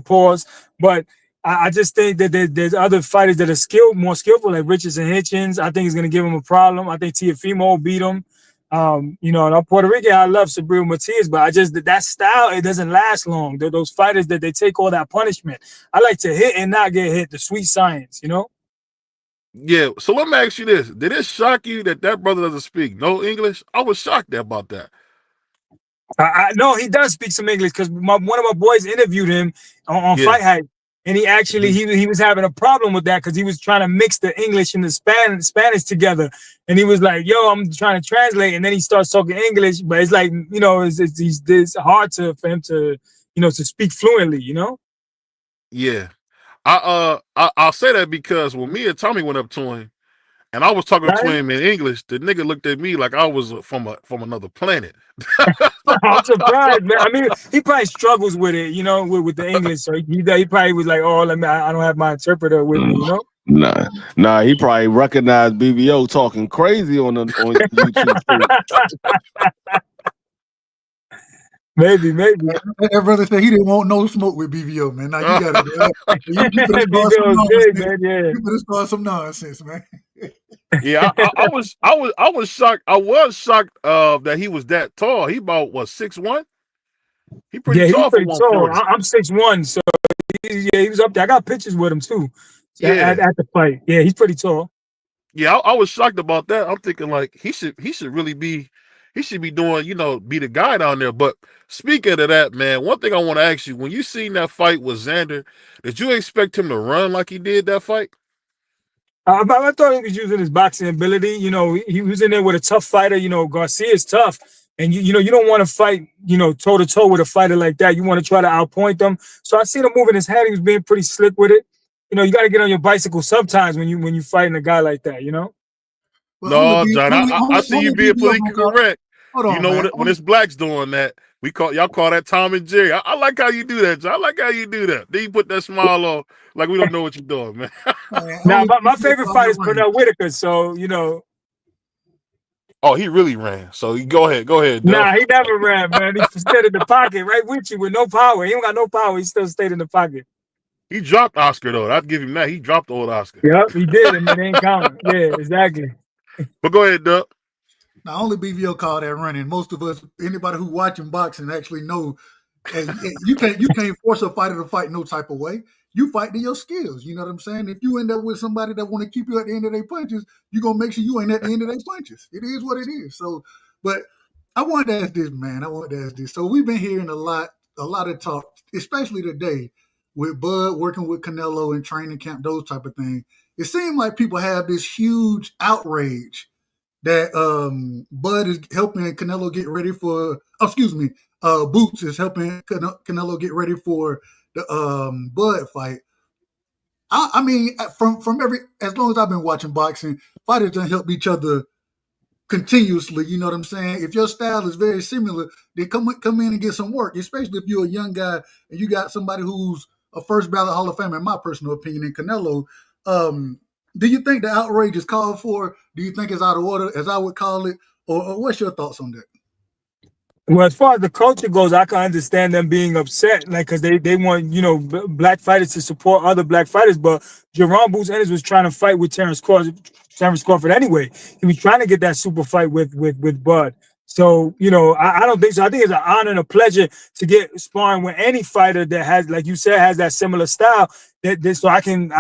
pause. But I just think that there's other fighters that are more skillful, like Richardson Hitchens. I think he's gonna give him a problem. I think Tiafimo will beat him. And I'm Puerto Rican. I love Sabril Matias, but I just that style it doesn't last long. They're those fighters that they take all that punishment. I like to hit and not get hit. The sweet science. Yeah. So let me ask you this: did it shock you that brother doesn't speak no English? I was shocked about that. I know he does speak some English because one of my boys interviewed him on Yeah. Fight Hype, and he actually he was having a problem with that because he was trying to mix the English and the Spanish together, and he was like, "Yo, I'm trying to translate," and then he starts talking English, but it's like it's hard for him to to speak fluently. Yeah. I'll say that because when me and Tommy went up to him and I was talking to Right? him in English, the nigga looked at me like I was from another planet. I'm surprised, man. I mean, he probably struggles with it, with the English. So he probably was like, "Oh, I don't have my interpreter with me." Nah, he probably recognized BBO talking crazy on YouTube too. Maybe. That brother said he didn't want no smoke with BVO, man. Now you got it. You better start some nonsense, man. Yeah, I was shocked. I was shocked that he was that tall. He about 6'1"? He pretty tall for 140. I'm 6'1", so he was up there. I got pictures with him too. Yeah. At the fight. Yeah, he's pretty tall. Yeah, I was shocked about that. I'm thinking like he should really be doing, be the guy down there. But speaking of that, man, one thing I want to ask you, when you seen that fight with Xander, did you expect him to run like he did that fight? I thought he was using his boxing ability. He was in there with a tough fighter. Garcia's tough. And you don't want to fight, toe to toe with a fighter like that. You want to try to outpoint them. So I seen him moving his head. He was being pretty slick with it. You got to get on your bicycle sometimes when you fighting a guy like that. Well, no, John, I see you being politically correct. When it's blacks doing that, y'all call that Tom and Jerry. I like how you do that, John. I like how you do that. Then you put that smile on like we don't know what you're doing, man. Now, my favorite fight is Pernell Whitaker, so Oh, he really ran. So go ahead. Nah, he never ran, man. He stayed in the pocket, right with you with no power. He don't got no power. He still stayed in the pocket. He dropped Oscar though. I'd give him that. He dropped the old Oscar. Yep, he did, and it ain't counting. Yeah, exactly. But go ahead, Doug. Now, only BVO call that running. Most of us, anybody who watching boxing, actually know you can't force a fighter to fight no type of way. You fight to your skills. You know what I'm saying? If you end up with somebody that want to keep you at the end of their punches, you're gonna make sure you ain't at the end of their punches. It is what it is. So, but I wanted to ask this, man. So we've been hearing a lot of talk, especially today, with Bud working with Canelo in training camp, those type of things. It seemed like people have this huge outrage that Bud is helping Canelo get ready for. Boots is helping Canelo get ready for the Bud fight. I mean, from as long as I've been watching boxing, fighters don't help each other continuously. You know what I'm saying? If your style is very similar, then come in and get some work. Especially if you're a young guy and you got somebody who's a first ballot Hall of Famer, in my personal opinion, in Canelo. Do you think the outrage is called for? Do you think it's out of order, as I would call it? Or what's your thoughts on that? Well, as far as the culture goes, I can understand them being upset, like, because they want, black fighters to support other black fighters. But Jerome Boots Ennis was trying to fight with Terrence Crawford anyway. He was trying to get that super fight with Bud. So, I don't think so. I think it's an honor and a pleasure to get sparring with any fighter that has, like you said, has that similar style. So I can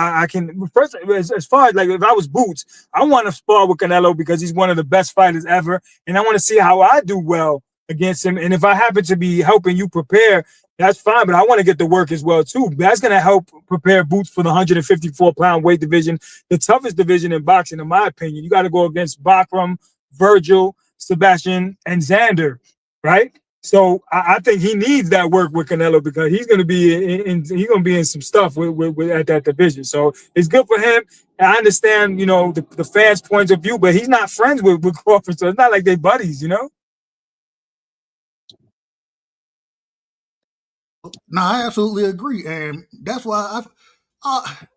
first, as far as like if I was Boots, I want to spar with Canelo because he's one of the best fighters ever, and I want to see how I do well against him. And if I happen to be helping you prepare, that's fine. But I want to get the work as well too. That's going to help prepare Boots for the 154-pound weight division, the toughest division in boxing, in my opinion. You got to go against Bakram, Virgil, Sebastian, and Xander, right? So I think he needs that work with Canelo because he's going to be in some stuff with at that division. So it's good for him. And I understand, the fans' points of view, but he's not friends with Crawford, so it's not like they're buddies, No, I absolutely agree, and that's why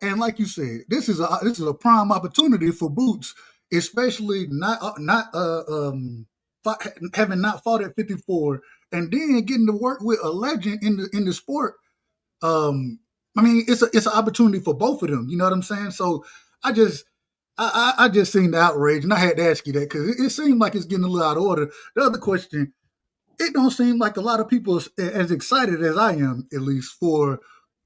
and like you said, this is a prime opportunity for Boots, especially having not fought at 54, and then getting to work with a legend in the sport I mean, it's an opportunity for both of them. You know what I'm saying? So I just seen the outrage, and I had to ask you that because it seemed like it's getting a little out of order. The other question, it don't seem like a lot of people as excited as I am, at least for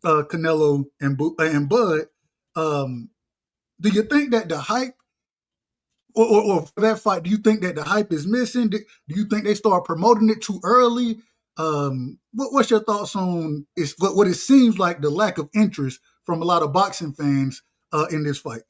Canelo and Bud. Do you think that the hype, or for that fight, do you think that the hype is missing? Do you think they start promoting it too early? What's your thoughts on what it seems like the lack of interest from a lot of boxing fans in this fight?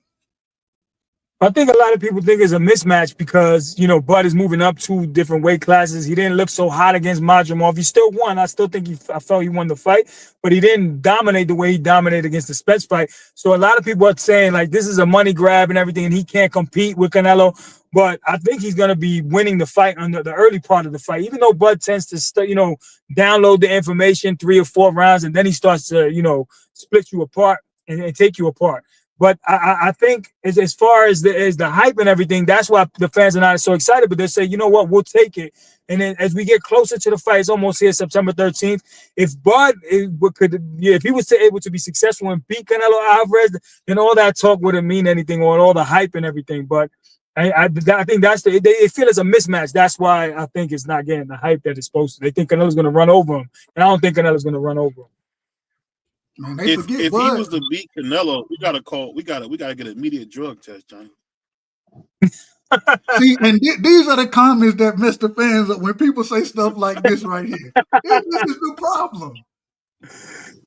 I think a lot of people think it's a mismatch because, you know, Bud is moving up 2 different weight classes. He didn't look so hot against Madrimov. He still won. I still think I felt he won the fight, but he didn't dominate the way he dominated against the Spence fight. So a lot of people are saying, like, this is a money grab and everything, and he can't compete with Canelo. But I think he's going to be winning the fight under the early part of the fight, even though Bud tends to, download the information 3 or 4 rounds, and then he starts to, split you apart and take you apart. But I think as far as the hype and everything, that's why the fans are not so excited. But they say, you know what, we'll take it. And then as we get closer to the fight, it's almost here, September 13th. If Bud if he was able to be successful and beat Canelo Alvarez, then all that talk wouldn't mean anything, or all the hype and everything. But I think that's they feel it's a mismatch. That's why I think it's not getting the hype that it's supposed to. They think Canelo's going to run over him, and I don't think Canelo's going to run over him. Man, if he was to beat Canelo, we gotta get an immediate drug test, Johnny. See, and these are the comments that mess the fans up when people say stuff like this right here. This is the problem.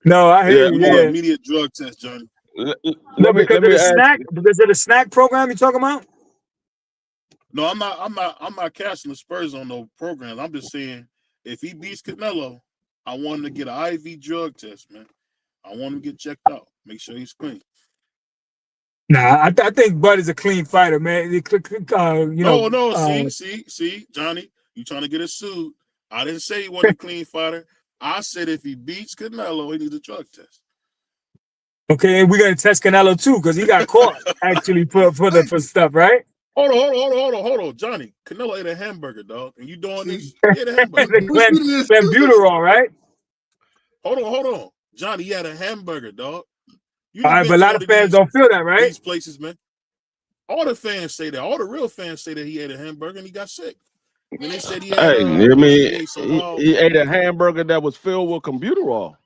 No, I hear you. Yeah. Immediate drug test, Johnny. Because of the snack program you talking about? No, I'm not casting the Spurs on no programs. I'm just saying, if he beats Canelo, I want him to get an IV drug test, man. I want him to get checked out. Make sure he's clean. Nah, I think Bud is a clean fighter, man. See, Johnny, you trying to get us sued. I didn't say he wasn't a clean fighter. I said if he beats Canelo, he needs a drug test. Okay, and we're gonna test Canelo too, because he got caught actually for stuff, right? Hold on, Johnny. Canelo ate a hamburger, dog, and you doing this? He ate a hamburger. Clenbuterol, right? Hold on, Johnny. He had a hamburger, dog. All right, but a lot of fans don't feel that, right? These places, man. All the fans say that. All the real fans say that he ate a hamburger and he got sick. And they said he had, he ate a hamburger that was filled with Clenbuterol.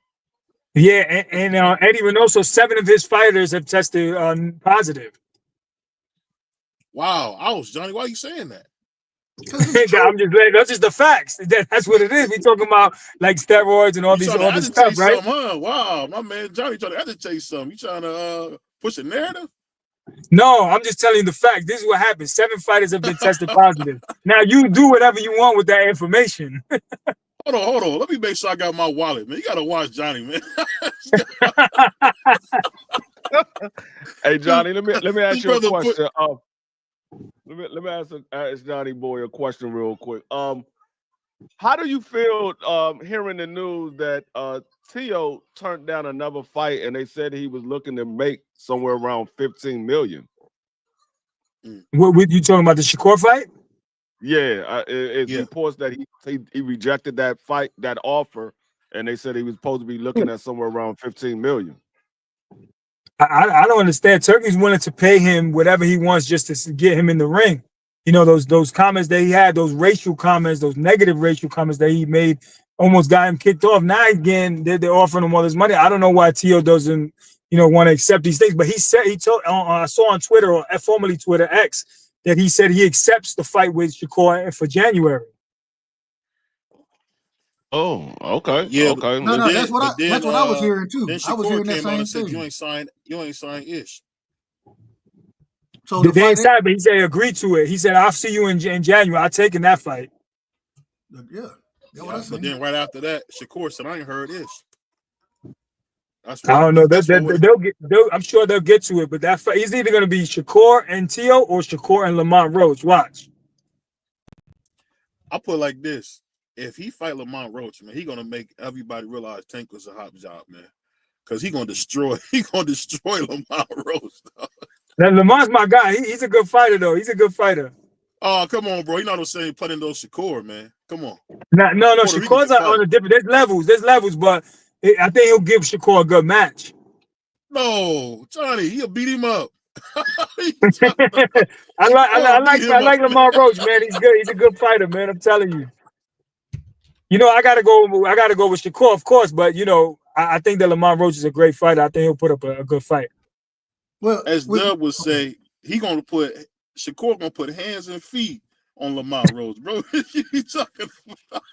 Yeah, and Eddie Reynoso, 7 of his fighters have tested positive. Wow, ouch, Johnny, why are you saying that? That's just the facts. That's what it is. We talking about like steroids and all this stuff, right? Huh? Wow, my man Johnny trying to agitate something. You trying to push a narrative? No, I'm just telling you the fact. This is what happened. 7 fighters have been tested positive. Now you do whatever you want with that information. Hold on. Let me make sure I got my wallet, man. You gotta watch Johnny, man. Hey, Johnny, let me ask you a question. Let me ask Johnny Boy a question real quick. How do you feel hearing the news that Tio turned down another fight and they said he was looking to make somewhere around $15 million? What you talking about, the Shakur fight? Yeah, it's reports that he rejected that offer, and they said he was supposed to be looking at somewhere around $15 million. I don't understand. Turkey's willing to pay him whatever he wants just to get him in the ring. You know, those comments that he had, those racial comments, those negative racial comments that he made, almost got him kicked off. Now again, they're offering him all this money. I don't know why Tio doesn't, want to accept these things. But he told I saw on Twitter, or formerly Twitter X, that he said he accepts the fight with Shakur for January. Oh, okay. Yeah, okay. No, that's what I was hearing too. Then I was hearing that same said, thing. you ain't signed Ish. So they ain't signed, but he said agreed to it. He said, I'll see you in January. I'll take in that fight. Yeah. But then right after that, Shakur said, I ain't heard Ish. I don't know. I'm sure they'll get to it, but that fight, he's either going to be Shakur and Tio or Shakur and Lamont Roach. Watch. I'll put it like this. If he fight Lamont Roach, man, he gonna make everybody realize Tank was a hot job, man. Cause he gonna destroy Lamont Roach. Now, Lamont's my guy. He's a good fighter, though. He's a good fighter. Oh, come on, bro. You're not saying putting those Shakur, man. Come on. No. Shakur's on a different. There's levels, but I think he'll give Shakur a good match. No, Johnny, he'll beat him up. I like Lamar Roach, man. He's good. He's a good fighter, man. I'm telling you. You know, I gotta go with Shakur, of course, but you know, I think that Lamar Roach is a great fighter. I think he'll put up a good fight. Well, as Dub would say, Shakur gonna put hands and feet on Lamar Roach, bro. You talking about?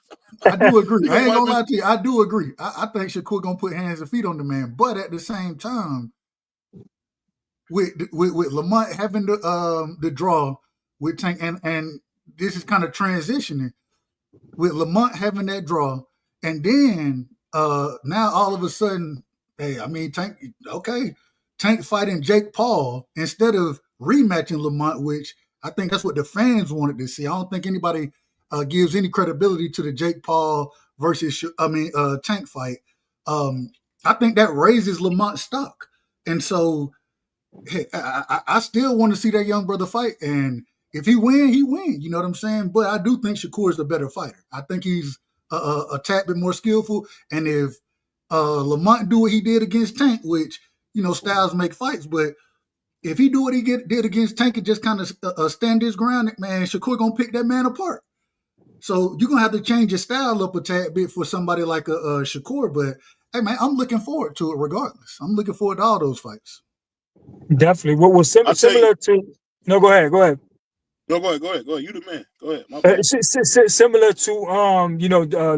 I do agree. I ain't gonna lie to you. I do agree. I think Shakur gonna put hands and feet on the man, but at the same time, with Lamont having the draw with Tank, and this is kind of transitioning with Lamont having that draw, and then now all of a sudden, hey, I mean Tank fighting Jake Paul instead of rematching Lamont, which I think that's what the fans wanted to see. I don't think anybody gives any credibility to the Jake Paul versus Tank fight. I think that raises Lamont's stock, and so hey, I still want to see that young brother fight, and if he win, he win. You know what I'm saying? But I do think Shakur is the better fighter. I think he's a tad bit more skillful, and if Lamont do what he did against Tank, which you know styles make fights, but if he do what he did against Tank and just kind of stand his ground, man, Shakur gonna pick that man apart. So you're gonna have to change your style up a tad bit for somebody like a Shakur. But hey, man, I'm looking forward to it regardless. I'm looking forward to all those fights. Definitely. What was similar to? No, go ahead. No, go ahead. You the man. Go ahead. My bad. Similar to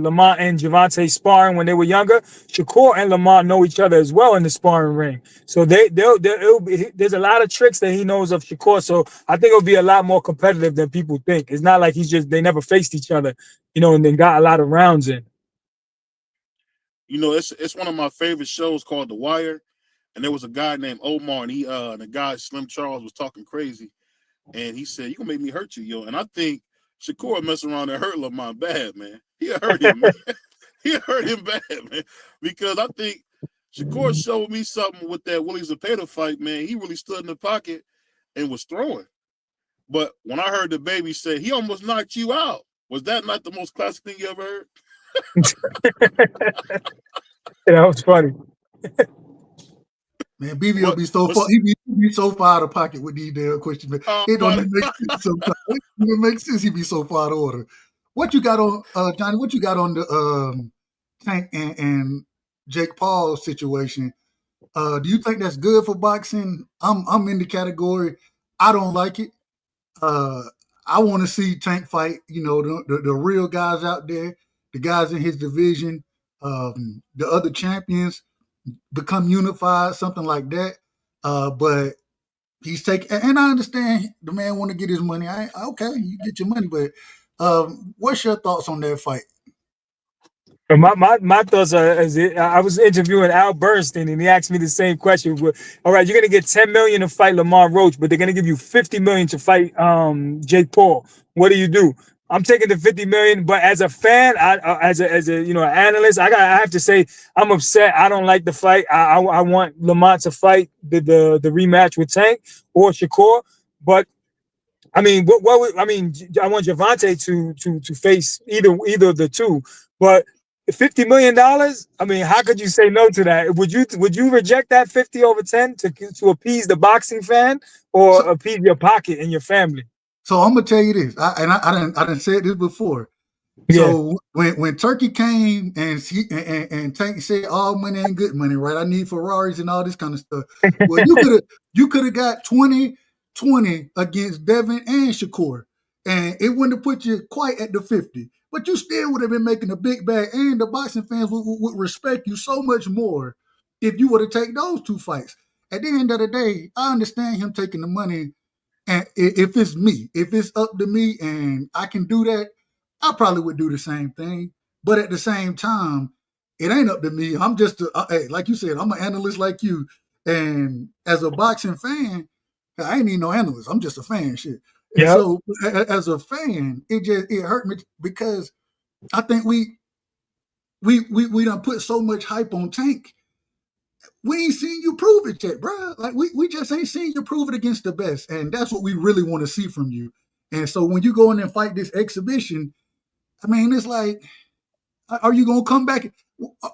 Lamont and Javante sparring when they were younger. Shakur and Lamont know each other as well in the sparring ring. So there's a lot of tricks that he knows of Shakur. So I think it'll be a lot more competitive than people think. It's not like they never faced each other, and then got a lot of rounds in. You know, it's one of my favorite shows called The Wire, and there was a guy named Omar, and the guy Slim Charles was talking crazy. And he said, "You gonna make me hurt you, yo." And I think Shakur messing around and hurt Lamont bad, man. He hurt him, man. He hurt him bad, man. Because I think Shakur showed me something with that Willie Zepeda fight, man. He really stood in the pocket and was throwing. But when I heard the baby say he almost knocked you out, was that not the most classic thing you ever heard? That was funny. Man, BV will be so far. He be so far out of pocket with these damn questions. Man. It don't even make sense sometimes. It don't make sense. He be so far out of order. What you got on, Johnny? What you got on the Tank and Jake Paul situation? Do you think that's good for boxing? I'm in the category. I don't like it. I want to see Tank fight. You know, the real guys out there, the guys in his division, the other champions. Become unified, something like that. But he's taking, and I understand the man want to get his money. Okay, you get your money, but what's your thoughts on that fight? My thoughts are, I was interviewing Al Bernstein, and he asked me the same question. All right, you're gonna get $10 million to fight Lamar Roach, but they're gonna give you $50 million to fight Jake Paul. What do? I'm taking the $50 million, but as a fan, as a analyst, I have to say I'm upset. I don't like the fight. I want Lamont to fight the rematch with Tank or Shakur, but I mean, I want Javante to face either of the two, but $50 million. I mean, how could you say no to that? Would you reject that 50 over 10 to appease the boxing fan or appease your pocket and your family? So I'm gonna tell you this, I didn't say this before. Yeah. So when Turkey came and Tank said all money ain't good money, right? I need Ferraris and all this kind of stuff. Well, you could have got 20-20 against Devin and Shakur, and it wouldn't have put you quite at the 50. But you still would have been making a big bag, and the boxing fans would respect you so much more if you were to take those two fights. At the end of the day, I understand him taking the money. And if it's me, if it's up to me and I can do that, I probably would do the same thing. But at the same time, it ain't up to me. I'm just, like you said, I'm an analyst like you. And as a boxing fan, I ain't even no analyst. I'm just a fan, shit. And so as a fan, it hurt me because I think we done put so much hype on Tank. We ain't seen you prove it yet, bro. Like we just ain't seen you prove it against the best, and that's what we really want to see from you. And so when you go in and fight this exhibition, I mean, it's like Are you gonna come back?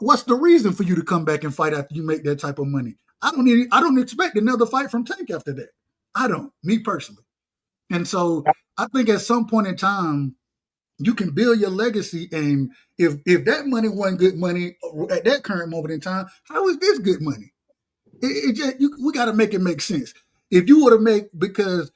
What's the reason for you to come back and fight after you make that type of money? I don't expect another fight from Tank after that. I don't, me personally. And so I think at some point in time, you can build your legacy. And if that money wasn't good money at that current moment in time, how is this good money? We got to make it make sense. If you were to make, because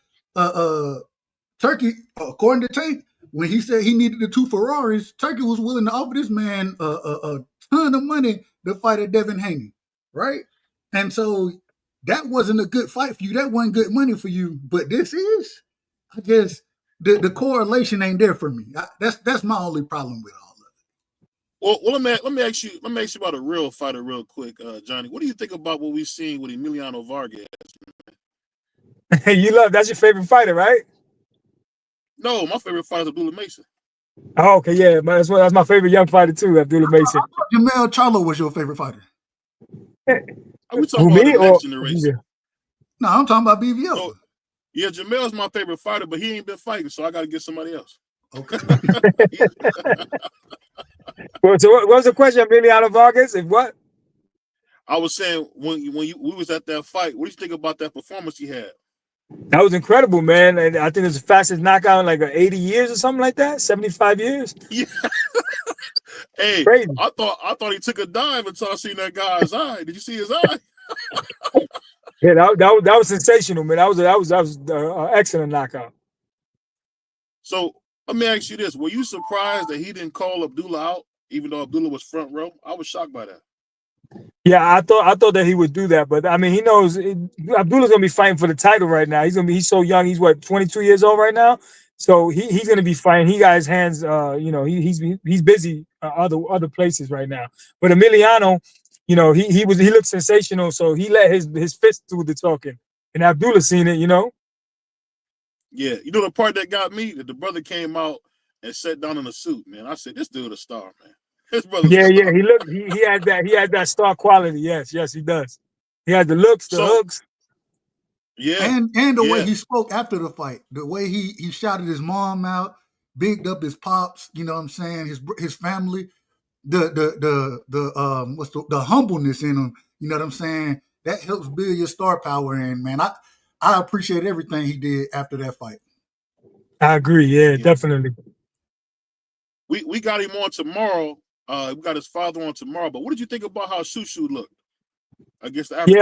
Turkey, according to Tank, when he said he needed the 2 Ferraris, Turkey was willing to offer this man a ton of money to fight at Devin Haney, right? And so that wasn't a good fight for you. That wasn't good money for you. But this is, I guess, the correlation ain't there for me. That's my only problem with all of it. Well, let me ask you about a real fighter real quick, Johnny. What do you think about what we've seen with Emiliano Vargas? That's your favorite fighter, right? No, my favorite fighter is Abdullah Mason. Oh, okay, yeah, that's my favorite young fighter too, Abdullah Mason. I thought Jamel Charlo was your favorite fighter. Are we talking about the next generation? Yeah. No, I'm talking about BVO. So, yeah, Jamel's my favorite fighter, but he ain't been fighting, so I got to get somebody else. Okay. Well, so what was the question, Emiliano Vargas? If what? I was saying we was at that fight, what do you think about that performance he had? That was incredible, man. And I think it's the fastest knockout in like 80 years or something like that, 75 years. Yeah. Hey, crazy. I thought he took a dive until I seen that guy's eye. Did you see his eye? Yeah, that was sensational, man. That was an excellent knockout. So let me ask you this: were you surprised that he didn't call Abdullah out, even though Abdullah was front row? I was shocked by that. Yeah, I thought that he would do that, but I mean, he knows Abdullah's gonna be fighting for the title right now. He's so young. He's what, 22 years old right now. So he's gonna be fighting. He got his hands, he's busy other places right now. But Emiliano, he looked sensational. So he let his fist do the talking, and Abdullah seen it. Yeah, the part that got me, that the brother came out and sat down in a suit. Man, I said, this dude a star, man. Yeah, he had that star quality. Yes, he does. He had the looks, the hooks. Yeah. And the way he spoke after the fight, the way he shouted his mom out, bigged up his pops, you know what I'm saying, his family, the humbleness in him, you know what I'm saying? That helps build your star power. And man, I appreciate everything he did after that fight. I agree, yeah. Definitely. We got him on tomorrow. We got his father on tomorrow. But what did you think about how Shushu looked against the African?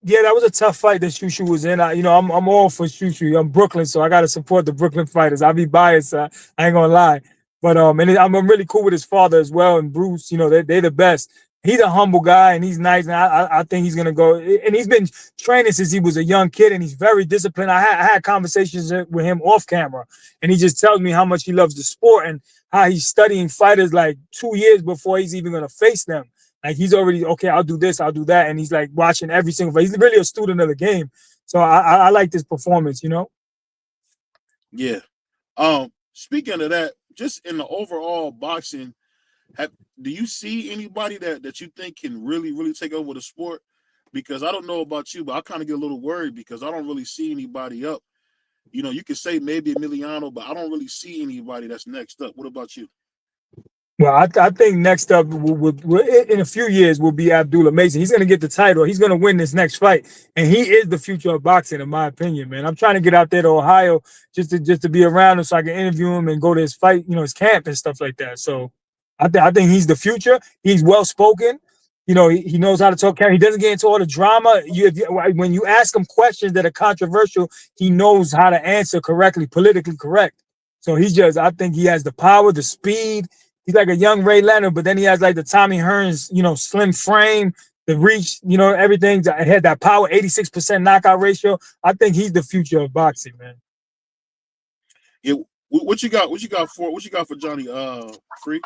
Yeah, that was a tough fight that Shushu was in. I'm all for Shushu. I'm Brooklyn, so I got to support the Brooklyn fighters. I'll be biased. I ain't gonna lie. But and I'm really cool with his father as well, and Bruce. They're the best. He's a humble guy and he's nice, and I think he's gonna go. And he's been training since he was a young kid, and he's very disciplined. I had conversations with him off camera, and he just tells me how much he loves the sport and how he's studying fighters like 2 years before he's even gonna face them. Like he's already, okay, I'll do this, I'll do that, and he's like watching every single fight. He's really a student of the game, so I like this performance. Yeah. Speaking of that, just in the overall boxing, do you see anybody that you think can really, really take over the sport? Because I don't know about you, but I kind of get a little worried because I don't really see anybody up. You could say maybe Emiliano, but I don't really see anybody that's next up. What about you? Well, I think next up in a few years will be Abdullah Mason. He's going to get the title. He's going to win this next fight, and he is the future of boxing, in my opinion, man. I'm trying to get out there to Ohio just to be around him so I can interview him and go to his fight, his camp and stuff like that. So I think he's the future. He's well spoken. He knows how to talk. He doesn't get into all the drama. When you ask him questions that are controversial, he knows how to answer correctly, politically correct. So I think he has the power, the speed. He's like a young Ray Leonard, but then he has like the Tommy Hearns, slim frame, the reach, everything. He had that power, 86% knockout ratio. I think he's the future of boxing, man. Yeah, what you got for Johnny? Free?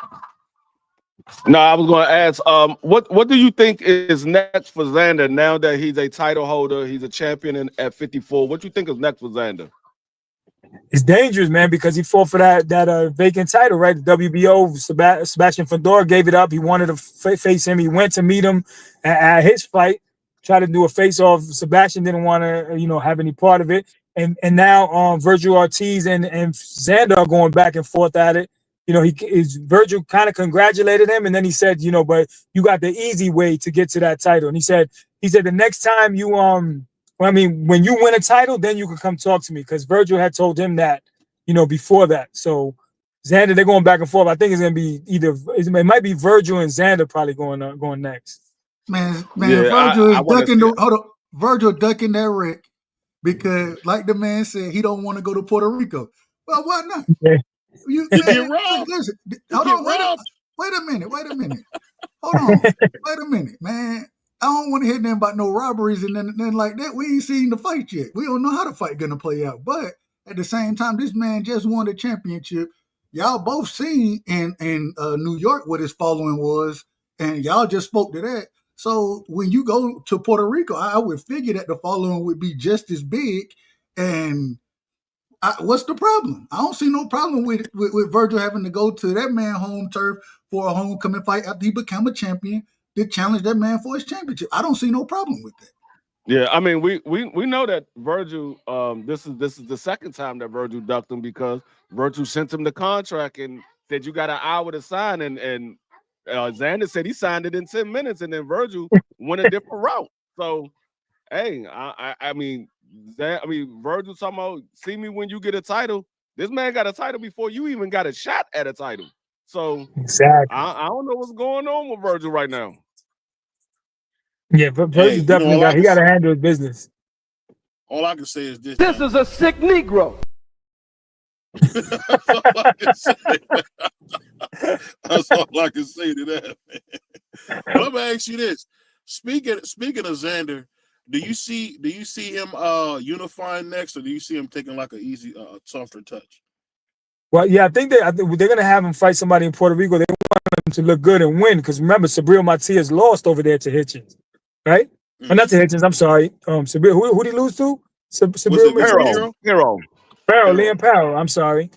No, I was going to ask, what do you think is next for Xander now that he's a title holder, he's a champion at 54? What do you think is next for Xander? It's dangerous, man, because he fought for that vacant title, right? The WBO, Sebastian Fedor gave it up. He wanted to face him. He went to meet him at his fight, tried to do a face-off. Sebastian didn't want to, have any part of it. And now Virgil Ortiz and Xander are going back and forth at it. Virgil kind of congratulated him, and then he said, but you got the easy way to get to that title. And he said the next time you when you win a title, then you can come talk to me, because Virgil had told him that, before that. So Xander, they're going back and forth. I think it's gonna be it might be Virgil and Xander probably going next. Man, Yeah, Virgil is ducking the Virgil ducking that wreck because, like the man said, he don't want to go to Puerto Rico. Well, why not? Yeah. Get robbed. Listen, Hold on, wait a minute. Hold on, wait a minute, man. I don't want to hear nothing about no robberies and nothing like that. We ain't seen the fight yet. We don't know how the fight gonna play out. But at the same time, this man just won the championship. Y'all both seen in New York what his following was, and y'all just spoke to that. So when you go to Puerto Rico, I would figure that the following would be just as big. And what's the problem? I don't see no problem with Virgil having to go to that man home turf for a homecoming fight after he became a champion to challenge that man for his championship. I don't see no problem with that. Yeah, I mean, we know that Virgil. This is the second time that Virgil ducked him, because Virgil sent him the contract and said you got an hour to sign, and Xander said he signed it in 10 minutes, and then Virgil went a different route. So, hey, I mean, Virgil talking about, see me when you get a title. This man got a title before you even got a shot at a title. So, exactly. I don't know what's going on with Virgil right now. Yeah, but Virgil definitely got to handle his business. All I can say is this. This is a sick Negro. That's all I can say. That's all I can say to that, man. But let me ask you this. Speaking of Xander, do you see him unifying next, or do you see him taking like an easy, softer touch? Well, yeah, I think they're going to have him fight somebody in Puerto Rico. They want him to look good and win, because remember, Sabril Matias lost over there to Hitchens, right? Mm-hmm. Or not to Hitchens, I'm sorry. Sabril, who did he lose to? Sabril Liam Parrow, I'm sorry.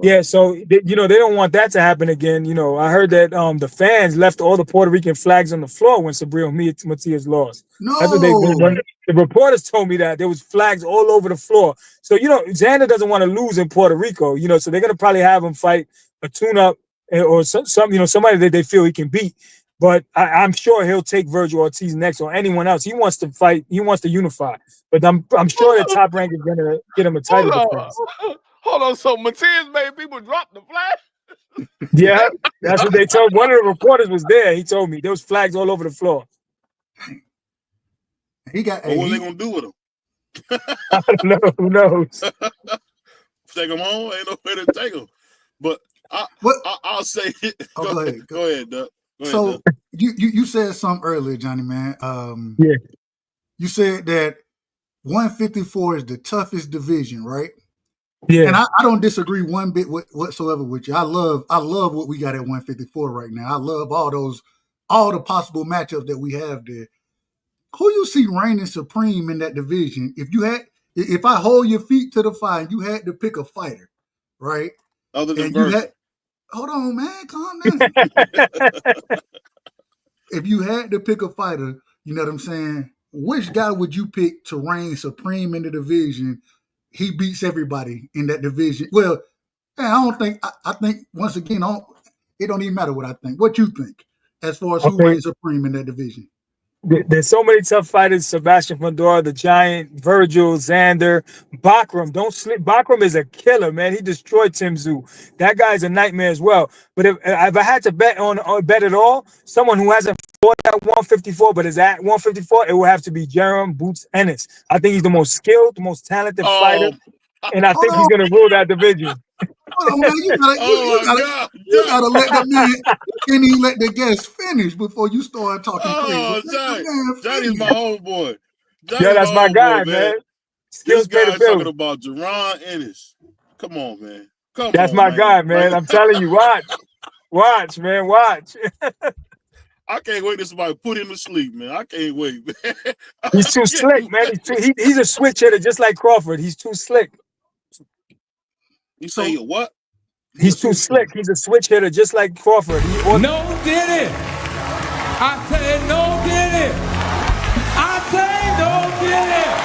Yeah, so they don't want that to happen again. I heard that the fans left all the Puerto Rican flags on the floor when Sabril Matias lost. No, that's what the reporters told me, that there was flags all over the floor. So Xander doesn't want to lose in Puerto Rico. So they're gonna probably have him fight a tune-up or somebody that they feel he can beat. But I'm sure he'll take Virgil Ortiz next, or anyone else. He wants to fight. He wants to unify. But I'm sure that Top Rank is gonna get him a title defense. Hold on, so Matias made people drop the flag? Yeah, that's what they told. One of the reporters was there. He told me there was flags all over the floor. He got. What are they gonna do with him? I don't know. Who knows? Take him home? Ain't nowhere to take him. But I'll say it. Go ahead, Doug. So you said something earlier, Johnny, man. Yeah. You said that 154 is the toughest division, right? Yeah. And I don't disagree one bit whatsoever with you. I love what we got at 154 right now. I love all the possible matchups that we have there. Who you see reigning supreme in that division? If I hold your feet to the fire, you had to pick a fighter, right? Other than Virgil. Hold on, man, calm down. If you had to pick a fighter, you know what I'm saying? Which guy would you pick to reign supreme in the division? He beats everybody in that division. Well, I think once again, it don't even matter what I think. What you think as far as who reigns supreme in that division? There's so many tough fighters: Sebastian Fundora, the Giant, Virgil, Xander, Bakram. Don't sleep. Bakram is a killer, man. He destroyed Tim Tszyu. That guy's a nightmare as well. But if I had to bet at all, someone who hasn't fought at 154 but is at 154, it would have to be Jerome Boots Ennis. I think he's the most skilled, the most talented fighter, and I think he's going to rule that division. Hold on, man. You gotta let the man. Can't even let the guest finish before you start talking crazy. Johnny's my homeboy. That's my guy, man. This guy's talking about Jerron Ennis. Come on, man. That's my guy, man. I'm telling you, watch, man, watch. I can't wait till somebody put him to sleep, man. I can't wait, man. He's too slick, man. He's a switch hitter just like Crawford. He's too slick. You say what? He's too slick. He's a switch hitter just like Crawford. No did it. I said no did it. I say no did it.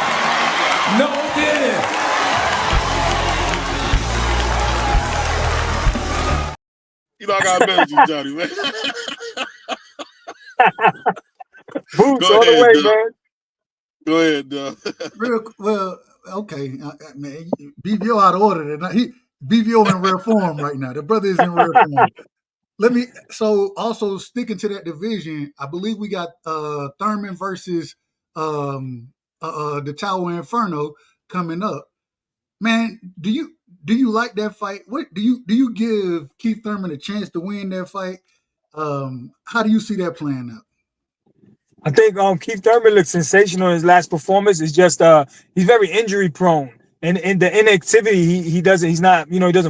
No did it. I gotta bet with you, Johnny, man. Boots Go all the ahead, way, Doug. man. Go ahead, Doug. Real well, okay, man. BVO out of order tonight. BVO in rare form right now. The brother is in rare form. So also sticking to that division, I believe we got Thurman versus the Tower Inferno coming up. Man, do you like that fight? What do you give Keith Thurman a chance to win that fight? How do you see that playing out? I think Keith Thurman looked sensational in his last performance. It's just he's very injury prone. And in the inactivity, he doesn't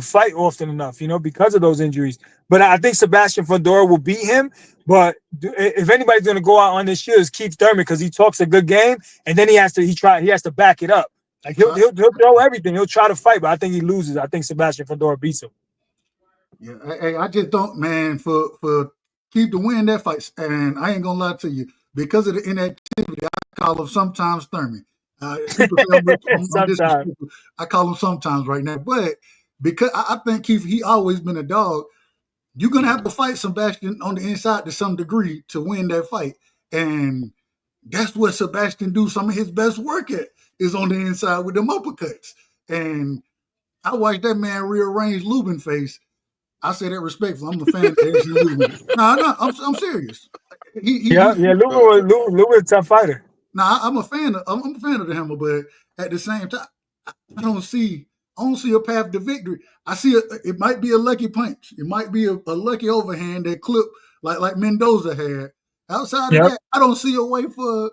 fight often enough, because of those injuries. But I think Sebastian Fundora will beat him. But if anybody's going to go out on this shield, it's Keith Thurman, because he talks a good game, and then he has to back it up. Like he'll throw everything. He'll try to fight, but I think he loses. I think Sebastian Fundora beats him. Yeah, I just don't, man. For Keith to win that fight, and I ain't gonna lie to you, because of the inactivity, I call him sometimes Thurman. People say I'm disrespectful. I call him sometimes right now, but because I think Keith, he always been a dog. You're gonna have to fight Sebastian on the inside to some degree to win that fight, and that's what Sebastian do. Some of his best work at is on the inside with them uppercuts. And I watched that man rearrange Lubin face. I say that respectfully. I'm a fan of AJ Lubin. No, I'm serious. Lubin a tough fighter. I'm a fan of the Hammer, but at the same time, I don't see a path to victory. I see it might be a lucky punch. It might be a lucky overhand that clip like Mendoza had. Outside of that, I don't see a way for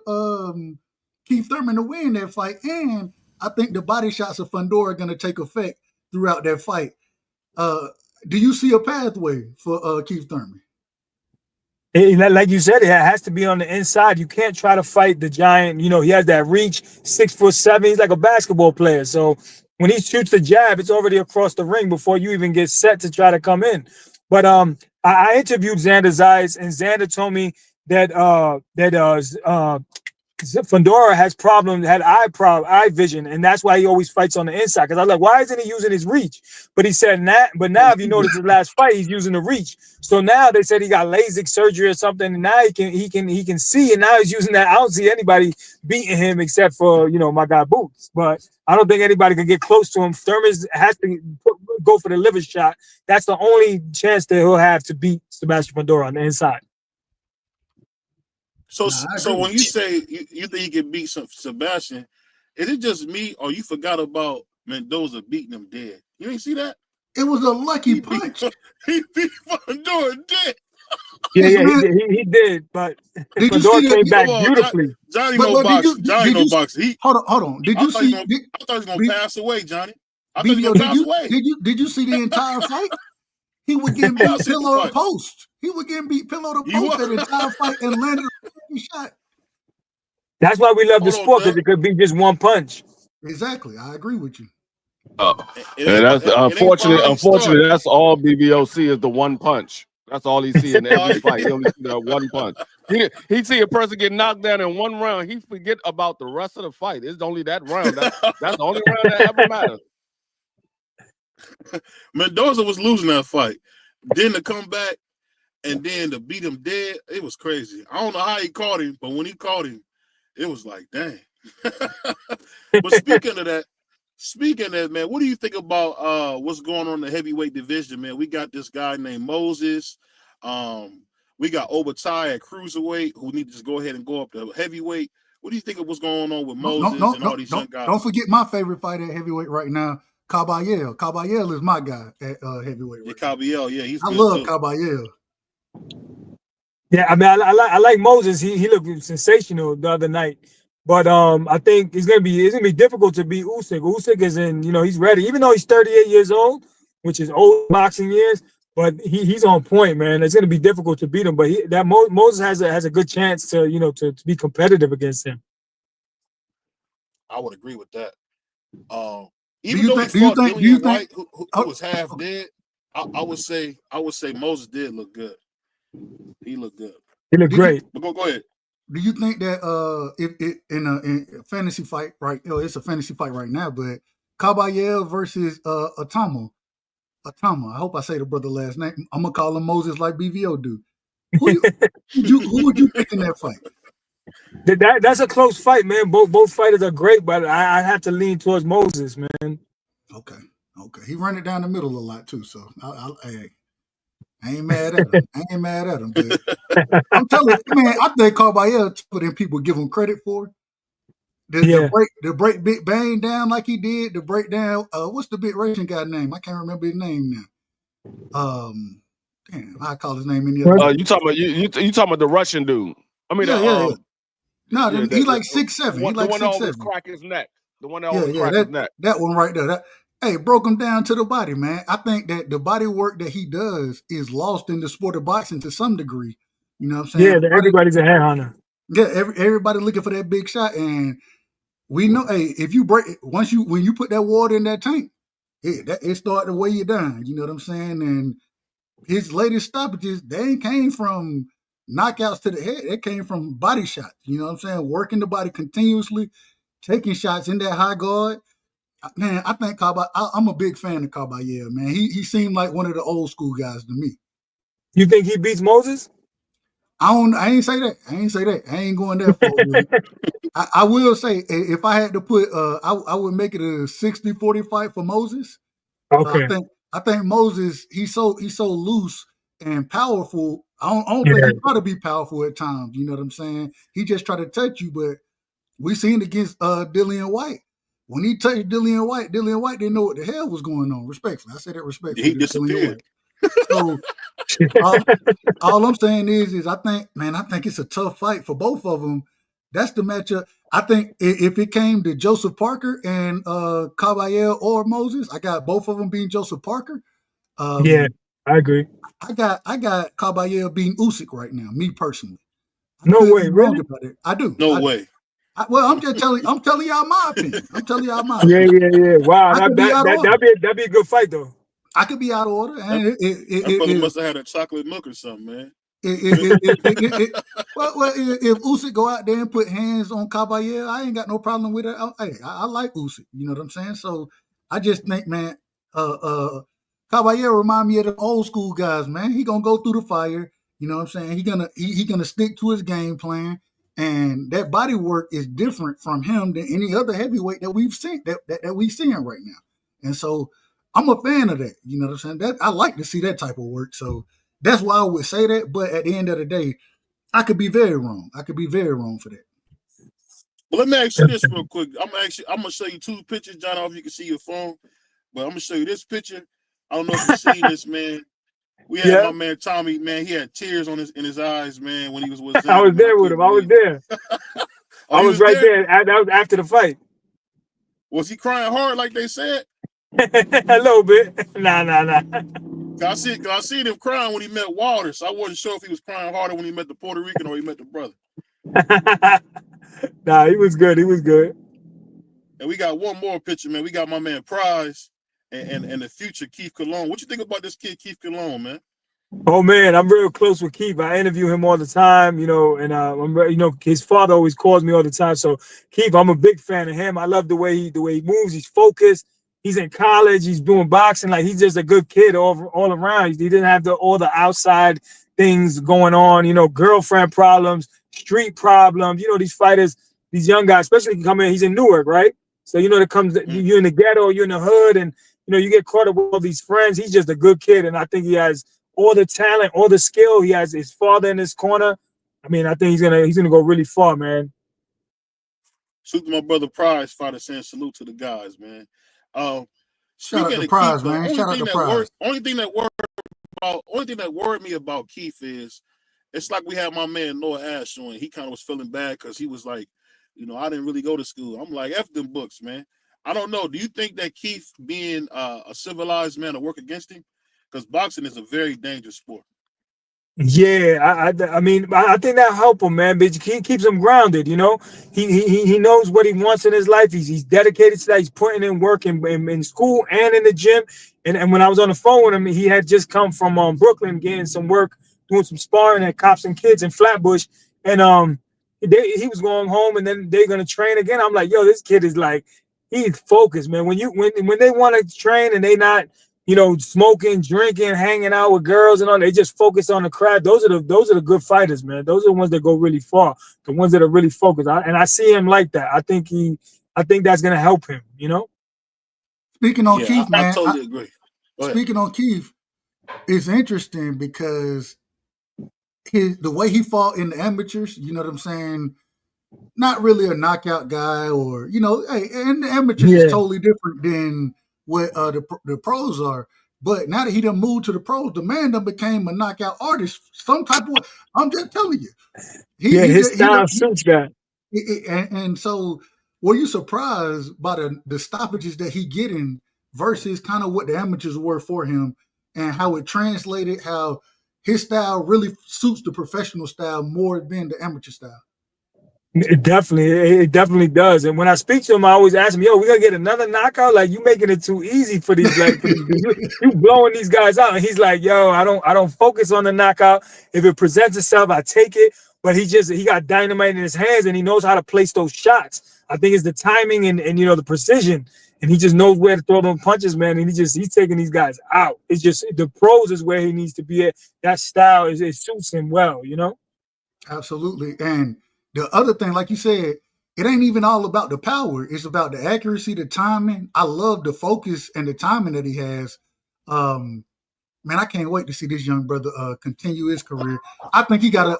Keith Thurman to win that fight. And I think the body shots of Fundora are going to take effect throughout that fight. Do you see a pathway for Keith Thurman? Like you said, it has to be on the inside. You can't try to fight the giant. He has that reach, 6'7". He's like a basketball player. So when he shoots the jab, it's already across the ring before you even get set to try to come in. But I interviewed Xander Zayas, and Xander told me that Fundora had eye vision, and that's why he always fights on the inside. Because I was like, why isn't he using his reach? But he said that. But now, if you notice his last fight, he's using the reach. So now they said he got LASIK surgery or something, and now he can see, and now he's using that. I don't see anybody beating him except for my guy Boots. But I don't think anybody can get close to him. Thurman has to go for the liver shot. That's the only chance that he'll have to beat Sebastian Fundora on the inside. So when you say you think he can beat Sebastian, is it just me or you forgot about Mendoza beating him dead? You ain't see that? It was a lucky punch. He beat Fundora dead. He did, but Fundora came back beautifully. Johnny no box. Johnny no box. Hold on. Did you see? I thought he was gonna pass away, Johnny. I thought he was gonna pass away. Did you see the entire fight? He would get beat pillow to post. He would get beat pillow to post that entire fight and landed a shot. That's why we love the sport, because it could be just one punch. Exactly. I agree with you. That's unfortunately, that's all BBO see is the one punch. That's all he see in every fight. He only see that one punch. He see a person get knocked down in one round. He forget about the rest of the fight. It's only that round. That's the only round that ever matters. Mendoza was losing that fight. Then to come back and then to beat him dead, it was crazy. I don't know how he caught him, but when he caught him, it was like, dang. But speaking of that, man, what do you think about what's going on in the heavyweight division, man? We got this guy named Moses. We got Obatai at cruiserweight who need to just go ahead and go up to heavyweight. What do you think of what's going on with Moses and all these young guys? Don't forget my favorite fighter at heavyweight right now, Caballero. Caballero is my guy at heavyweight. Right Caballero, yeah, I love Caballero. Yeah, I mean, I like Moses. He looked sensational the other night. But I think it's gonna be difficult to beat Usyk. Usyk is he's ready, even though he's 38 years old, which is old boxing years. But he's on point, man. It's gonna be difficult to beat him. But Moses has a good chance to to be competitive against him. I would agree with that. Even though he fought Dillian White, who was half dead, I would say Moses did look good. He looked good. He looked great. But go ahead. Do you think that if it in a fantasy fight, right? It's a fantasy fight right now, but Caballero versus Atamo, Atama. I hope I say the brother last name. I'm gonna call him Moses like BVO do. Who would you pick in that fight? That's a close fight, man. Both fighters are great, but I have to lean towards Moses, man. Okay. He run it down the middle a lot too, so I ain't mad at him. But I'm telling you, man, I think Caballero tougher than people give him credit for. The break Big Bang down like he did. The breakdown. What's the big Russian guy name? I can't remember his name now. Damn, I call his name in the other. You talking about the Russian dude? I mean, yeah. No, he like 6'7". He like 6'7". The one that always crack his neck. The one that always crack his neck. That one right there. Hey, broke him down to the body, man. I think that the body work that he does is lost in the sport of boxing to some degree. You know what I'm saying? Yeah, everybody's a headhunter. Yeah, everybody looking for that big shot, and we know. Hey, if you break when you put that water in that tank, it start to weigh you down. You know what I'm saying? And his latest stoppages, they came from knockouts to the head. It came from body shots. You know what I'm saying? Working the body continuously, taking shots in that high guard. Man, I think I'm a big fan of Caballero, man. He seemed like one of the old school guys to me. You think he beats Moses? I ain't say that. I ain't going that far. I will say, if I had to put, I would make it a 60-40 fight for Moses. Okay. I think Moses, he's so loose and powerful. I don't think he try to be powerful at times. You know what I'm saying? He just try to touch you, but we seen against Dillian White. When he touched Dillian White didn't know what the hell was going on. Respectfully. I say that respectfully. He disappeared. So all I'm saying is I think it's a tough fight for both of them. That's the matchup. I think if it came to Joseph Parker and Caballero or Moses, I got both of them being Joseph Parker. Yeah, I agree. I got Caballero being Usyk right now, me personally. No way, really? About it. I do. No way. I'm telling y'all my opinion. Yeah. Wow, that'd be a good fight though. I could be out of order. That brother must have had a chocolate milk or something, man. If Usyk go out there and put hands on Caballero, I ain't got no problem with it. I like Usyk. You know what I'm saying? So I just think, man, Caballero remind me of the old school guys, man. He gonna go through the fire. You know what I'm saying? He gonna stick to his game plan. And that body work is different from him than any other heavyweight that we've seen that we've seen right now. And so I'm a fan of that. You know what I'm saying? I like to see that type of work. So that's why I would say that. But at the end of the day, I could be very wrong. I could be very wrong for that. Well, let me ask you this real quick. I'm gonna show you two pictures, John. I don't know if you can see your phone, but I'm gonna show you this picture. I don't know if you see this, man. We had my man Tommy, man. He had tears in his eyes, man, when he was with Xander. I was there with him. I was there. I was right there. That was after the fight. Was he crying hard like they said? A little bit. Nah. I seen him crying when he met Wilder, so I wasn't sure if he was crying harder when he met the Puerto Rican or he met the brother. Nah, he was good. And we got one more picture, man. We got my man Prize and the future Keith Cologne. What you think about this kid, Keith Cologne, man? Oh man, I'm real close with Keith. I interview him all the time, you know, and his father always calls me all the time. So Keith, I'm a big fan of him. I love the way he moves. He's focused. He's in college. He's doing boxing. Like, he's just a good kid all around. He didn't have all the outside things going on, you know, girlfriend problems, street problems. You know, these fighters, these young guys, especially come in. He's in Newark, right? So you're in the ghetto, you're in the hood, and you get caught up with all these friends. He's just a good kid, and I think he has all the talent, all the skill. He has his father in his corner. I mean, I think he's gonna go really far, man. Salute to my brother Prize, fighter, saying salute to the guys, man. Shout out to Prize, man. Shout out to Prize. Only thing that worried me about Keith is it's like we had my man Noah Ash on. He kind of was feeling bad because he was like, I didn't really go to school. I'm like, F them books, man. I don't know. Do you think that Keith being a civilized man will work against him? Because boxing is a very dangerous sport. Yeah, I mean, I think that help him, man. But he keeps him grounded, He knows what he wants in his life. He's dedicated to that. He's putting in work in school and in the gym. And when I was on the phone with him, he had just come from Brooklyn getting some work, doing some sparring at Cops and Kids in Flatbush. And he was going home, and then they're gonna train again. I'm like, yo, this kid is like, he's focused, man. When they want to train and they not smoking, drinking, hanging out with girls and all. They just focus on the craft. Those are the good fighters, man. Those are the ones that go really far. The ones that are really focused. And I see him like that. I think that's gonna help him. Speaking on Keith, I man. totally agree. Speaking on Keith, it's interesting because the way he fought in the amateurs, you know what I'm saying? Not really a knockout guy, or hey, and the amateurs is totally different than what the pros are. But now that he done moved to the pros, the man done became a knockout artist. Some type of, I'm just telling you. His style suits that. And so, were you surprised by the stoppages that he getting versus kind of what the amateurs were for him, and how it translated, how his style really suits the professional style more than the amateur style? It definitely does. And when I speak to him, I always ask him, "Yo, we gonna get another knockout? Like, you making it too easy for these, you blowing these guys out." And he's like, "Yo, I don't focus on the knockout. If it presents itself, I take it." But he got dynamite in his hands, and he knows how to place those shots. I think it's the timing and the precision, and he just knows where to throw them punches, man. And he's taking these guys out. It's just the pros is where he needs to be at. That style it suits him well, Absolutely. And the other thing, like you said, it ain't even all about the power. It's about the accuracy, the timing. I love the focus and the timing that he has. Man, I can't wait to see this young brother continue his career. I think he got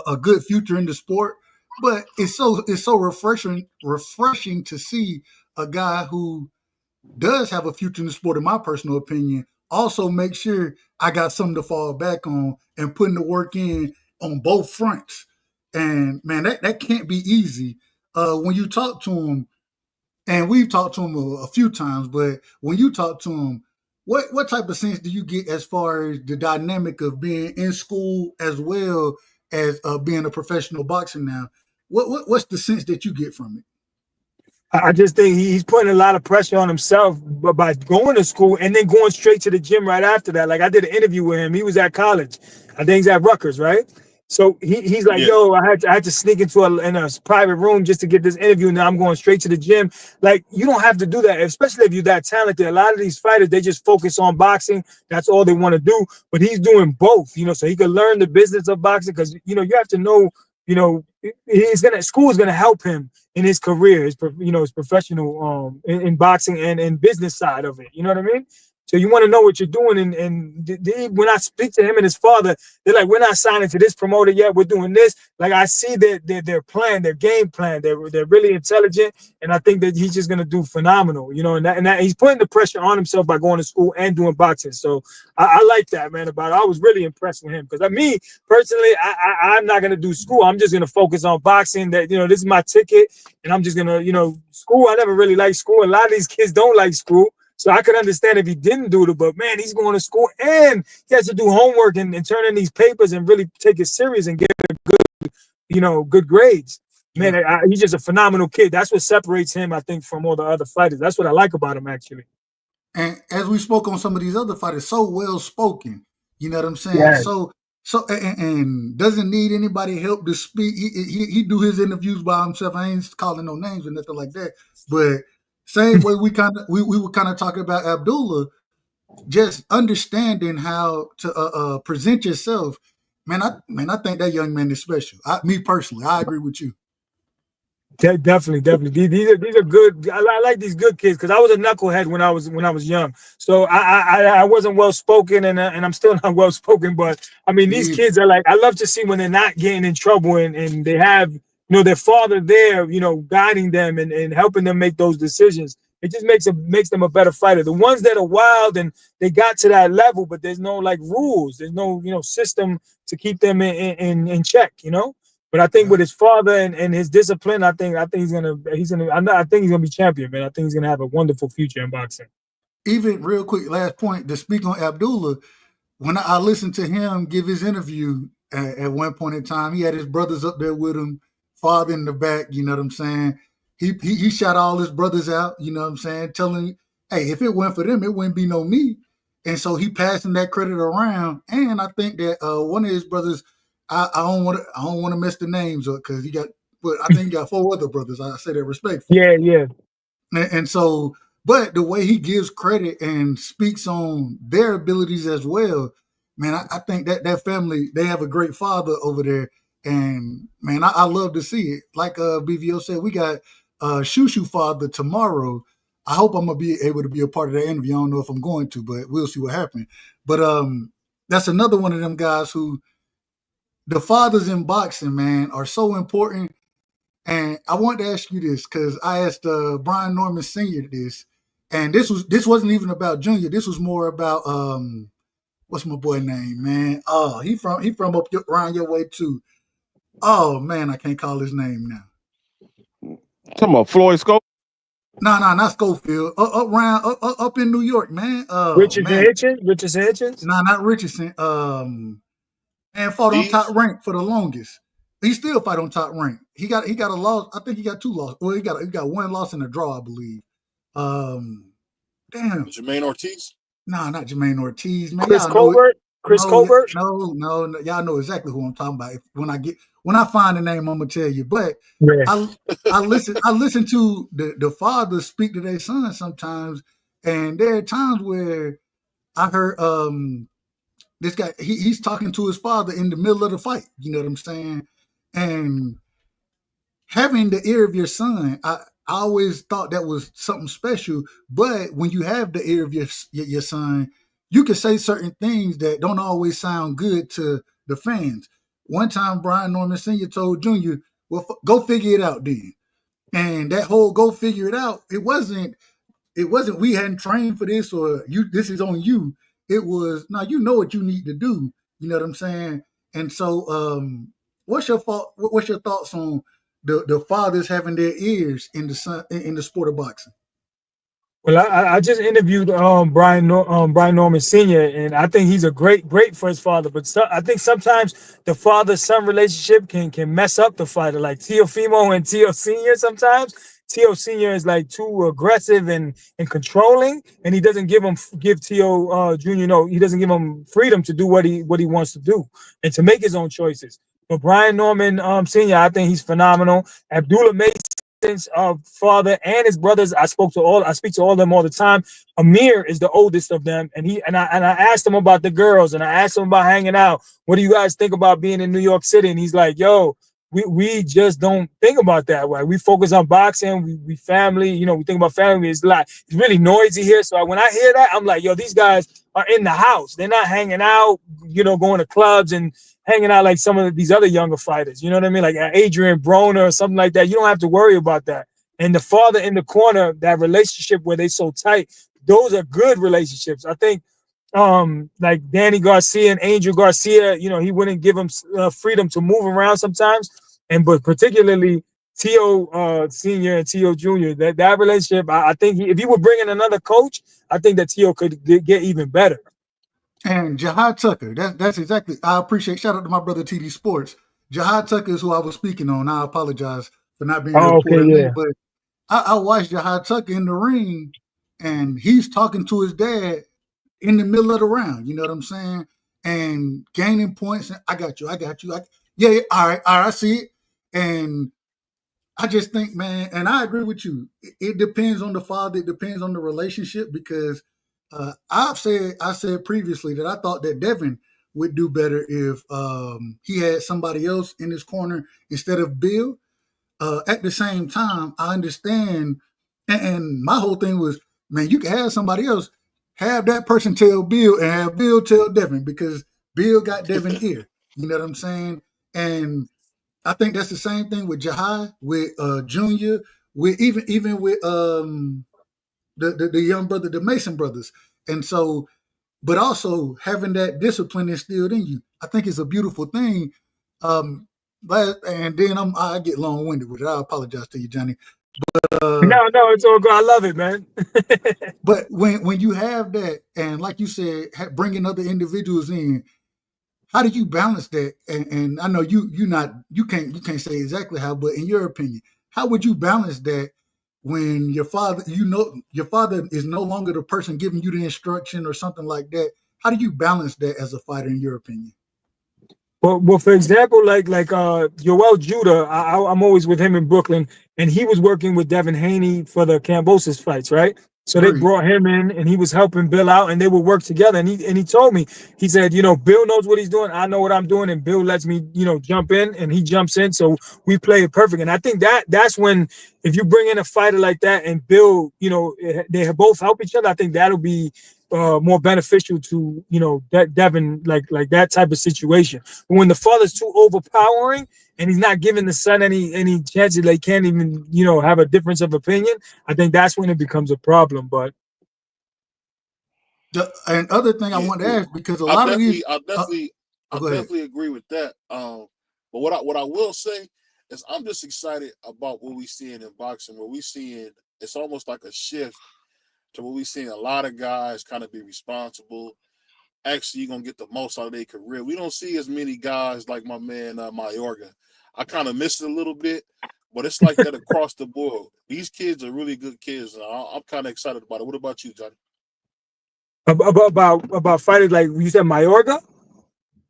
a good future in the sport, but it's so refreshing to see a guy who does have a future in the sport, in my personal opinion, also make sure I got something to fall back on and putting the work in on both fronts. And man, that can't be easy. When you talk to him, and we've talked to him a few times, but when you talk to him, what type of sense do you get as far as the dynamic of being in school as well as being a professional boxer now? What's the sense that you get from it? I just think he's putting a lot of pressure on himself by going to school and then going straight to the gym right after that. Like, I did an interview with him. He was at college. I think he's at Rutgers, right? So he's like, "Yo, I had to sneak into a private room just to get this interview. Now I'm going straight to the gym." Like, you don't have to do that, especially if you're that talented. A lot of these fighters, they just focus on boxing. That's all they want to do. But he's doing both, so he could learn the business of boxing, because you have to know, school is gonna help him in his career, his professional in boxing and in business side of it. You know what I mean? So you want to know what you're doing. And when I speak to him and his father, they're like, "We're not signing to this promoter yet. We're doing this." Like, I see their plan, their game plan. They're really intelligent, and I think that he's just gonna do phenomenal. And that he's putting the pressure on himself by going to school and doing boxing. So I like that, man. About it. I was really impressed with him, because me personally, I'm not gonna do school. I'm just gonna focus on boxing. That this is my ticket, and I'm just gonna school. I never really liked school. A lot of these kids don't like school. So I could understand if he didn't do it, but man, he's going to school and he has to do homework and turn in these papers and really take it serious and get a good grades. Man, he's just a phenomenal kid. That's what separates him, I think, from all the other fighters. That's what I like about him, actually. And as we spoke on some of these other fighters, so well spoken. You know what I'm saying? Yes. So and doesn't need anybody help to speak. He do his interviews by himself. I ain't calling no names or nothing like that, but same way we were kind of talking about Abdullah, just understanding how to present yourself. Man, I think that young man is special. Me personally, I agree with you. Definitely. These are good. I like these good kids, because I was a knucklehead when I was young. So I wasn't well spoken, and I'm still not well spoken. But I mean, these kids are like, I love to see when they're not getting in trouble and they have their father there, guiding them and helping them make those decisions. It just makes them a better fighter. The ones that are wild and they got to that level, but there's no rules. There's no system to keep them in check. But I think with his father and his discipline, I think he's gonna be champion, man. I think he's gonna have a wonderful future in boxing. Even real quick, last point to speak on Abdullah. When I listened to him give his interview at one point in time, he had his brothers up there with him, father in the back. You know what I'm saying? He shot all his brothers out. You know what I'm saying? Telling, hey, if it weren't for them, it wouldn't be no me. And so he passing that credit around. And I think that one of his brothers, I don't want to mess the names up, because but I think he got 4 other brothers. I say that respectfully. Yeah. And so, But the way he gives credit and speaks on their abilities as well, man, I think that family, they have a great father over there. And man, I love to see it. Like BVO said, we got Shushu father tomorrow. I hope I'm gonna be able to be a part of that interview. I don't know if I'm going to, but we'll see what happens. But that's another one of them guys who the fathers in boxing, man, are so important. And I want to ask you this because I asked Brian Norman Sr. this, and this wasn't even about Junior. This was more about what's my boy name, man? Oh, he from up around your way too. Oh man, I can't call his name now. Talking about Floyd Scope? No, not Schofield. Up in New York, man. Richard man. Hitchens? No, not Richardson. And fought on top rank for the longest. He still fight on top rank. He got a loss. I think he got 2 losses. Well, he got 1 loss and a draw, I believe. Damn. Jermaine Ortiz? Nah, not Jermaine Ortiz, man. Chris Colbert? Colbert? No, y'all know exactly who I'm talking about. When I find the name, I'm gonna tell you. But yeah. I listen to the fathers speak to their sons sometimes, and there are times where I heard this guy, he's talking to his father in the middle of the fight. You know what I'm saying? And having the ear of your son, I always thought that was something special. But when you have the ear of your son, you can say certain things that don't always sound good to the fans. One time, Brian Norman Sr. told Junior, well, go figure it out then. And that whole go figure it out, it wasn't we hadn't trained for this or this is on you. It was, now you know what you need to do. You know what I'm saying? And so what's your thoughts on the fathers having their ears in the sport of boxing? Well, I just interviewed Brian Norman Sr. and I think he's a great for his father. But I think sometimes the father-son relationship can mess up the fighter, like Teofimo and Teo Sr. Sometimes Teo Sr. is like too aggressive and controlling, and he doesn't give Teo Jr. He doesn't give him freedom to do what he wants to do and to make his own choices. But Brian Norman Sr., I think he's phenomenal. Abdullah Mason's father and his brothers, I speak to all of them all the time. Amir is the oldest of them, and I asked him about the girls, and I asked him about hanging out. What do you guys think about being in New York City? And he's like, yo, we just don't think about that way. We focus on boxing. We family. We think about family. It's really noisy here. So when I hear that, I'm like, yo, these guys are in the house. They're not hanging out, going to clubs and hanging out like some of these other younger fighters. You know what I mean? Like Adrian Broner or something like that. You don't have to worry about that. And the father in the corner, that relationship where they so tight, those are good relationships. I think like Danny Garcia and Angel Garcia, he wouldn't give him freedom to move around sometimes. But particularly Teo Sr. and Teo Jr., that relationship, I think if he were bringing another coach, I think that Teo could get even better. And Jihad Tucker, that's exactly, I appreciate, shout out to my brother TD Sports. Jihad Tucker is who I was speaking on. I apologize for not being able to yeah. But I watched Jihad Tucker in the ring, and he's talking to his dad in the middle of the round, you know what I'm saying? And gaining points. I got you. Yeah, all right, I see it. And I just think, man, and I agree with you. It depends on the father. It depends on the relationship because I said previously that I thought that Devin would do better if he had somebody else in his corner instead of Bill. At the same time, I understand, and my whole thing was, man, you can have somebody else, have that person tell Bill and have Bill tell Devin because Bill got Devin ear. You know what I'm saying? And I think that's the same thing with Jihad, with Junior, with even with the young brother, the Mason brothers. And so, but also having that discipline instilled in you, I think is a beautiful thing. And then I get long-winded with it. I apologize to you, Johnny. But no, it's all good. I love it, man. But when you have that, and like you said, bringing other individuals in, how do you balance that? And I know you can't say exactly how, but in your opinion, how would you balance that when your father is no longer the person giving you the instruction or something like that? How do you balance that as a fighter, in your opinion? Well, for example, like Yoel Judah, I'm always with him in Brooklyn, and he was working with Devin Haney for the Kambosos fights, right? So they brought him in, and he was helping Bill out, and they would work together. And he told me, he said, Bill knows what he's doing. I know what I'm doing, and Bill lets me, jump in, and he jumps in. So we play it perfect. And I think that's when, if you bring in a fighter like that, and Bill, they both help each other, I think that'll be more beneficial to that Devin, like that type of situation. But when the father's too overpowering and he's not giving the son any chances, they can't even have a difference of opinion, I think that's when it becomes a problem. But and other thing I want to ask, because a lot of these, I definitely agree with that. But what I will say is, I'm just excited about what we seeing in boxing. Where we seeing, it's almost like a shift to where we seeing a lot of guys kind of be responsible. Actually, you're gonna get the most out of their career. We don't see as many guys like my man Mayorga. I kind of missed it a little bit, but it's like that across the board. These kids are really good kids, and I'm kind of excited about it. What about you, Johnny? About fighters like you said, Mayorga?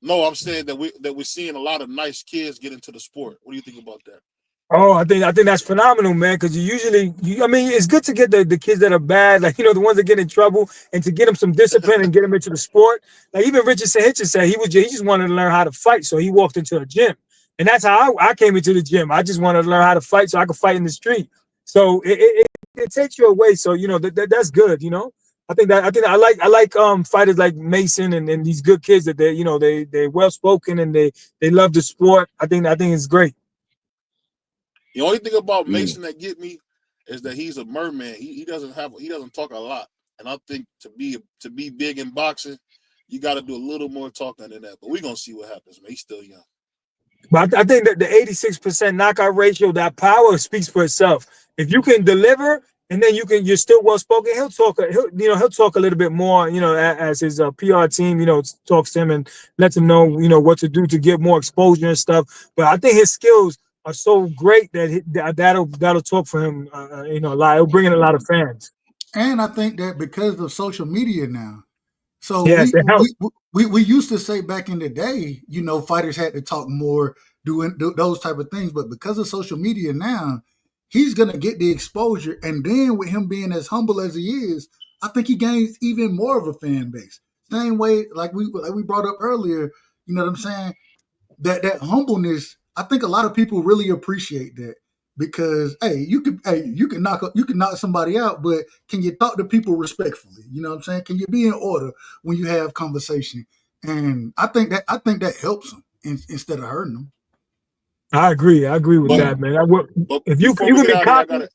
No, I'm saying that we're seeing a lot of nice kids get into the sport. What do you think about that? Oh, I think that's phenomenal, man. Because it's good to get the kids that are bad, like the ones that get in trouble, and to get them some discipline and get them into the sport. Like even Richardson Hitchens said he just wanted to learn how to fight, so he walked into a gym, and that's how I came into the gym. I just wanted to learn how to fight so I could fight in the street. So it takes you away. So that's good. I think I like fighters like Mason and these good kids that they're well spoken and they love the sport. I think it's great. The only thing about Mason that get me is that he's a merman. He doesn't talk a lot, and I think to be big in boxing, you got to do a little more talking than that. But we're gonna see what happens, man. He's still young. But I think that the 86% knockout ratio, that power speaks for itself. If you can deliver, and then you're still well spoken, he'll talk a little bit more, as his PR team, talks to him and lets him know, what to do to get more exposure and stuff. But I think his skills are so great that that'll talk for him, a lot. It'll bring in a lot of fans. And I think that because of social media now, so yes, we used to say back in the day, fighters had to talk more, doing those type of things. But because of social media now, he's gonna get the exposure, and then with him being as humble as he is, I think he gains even more of a fan base. Same way, like we brought up earlier, you know what I'm saying? That humbleness, I think a lot of people really appreciate that, because you can knock somebody out, but can you talk to people respectfully? You know what I'm saying? Can you be in order when you have conversation? And I think that helps them instead of hurting them. I agree with that, man. If you can be cocky,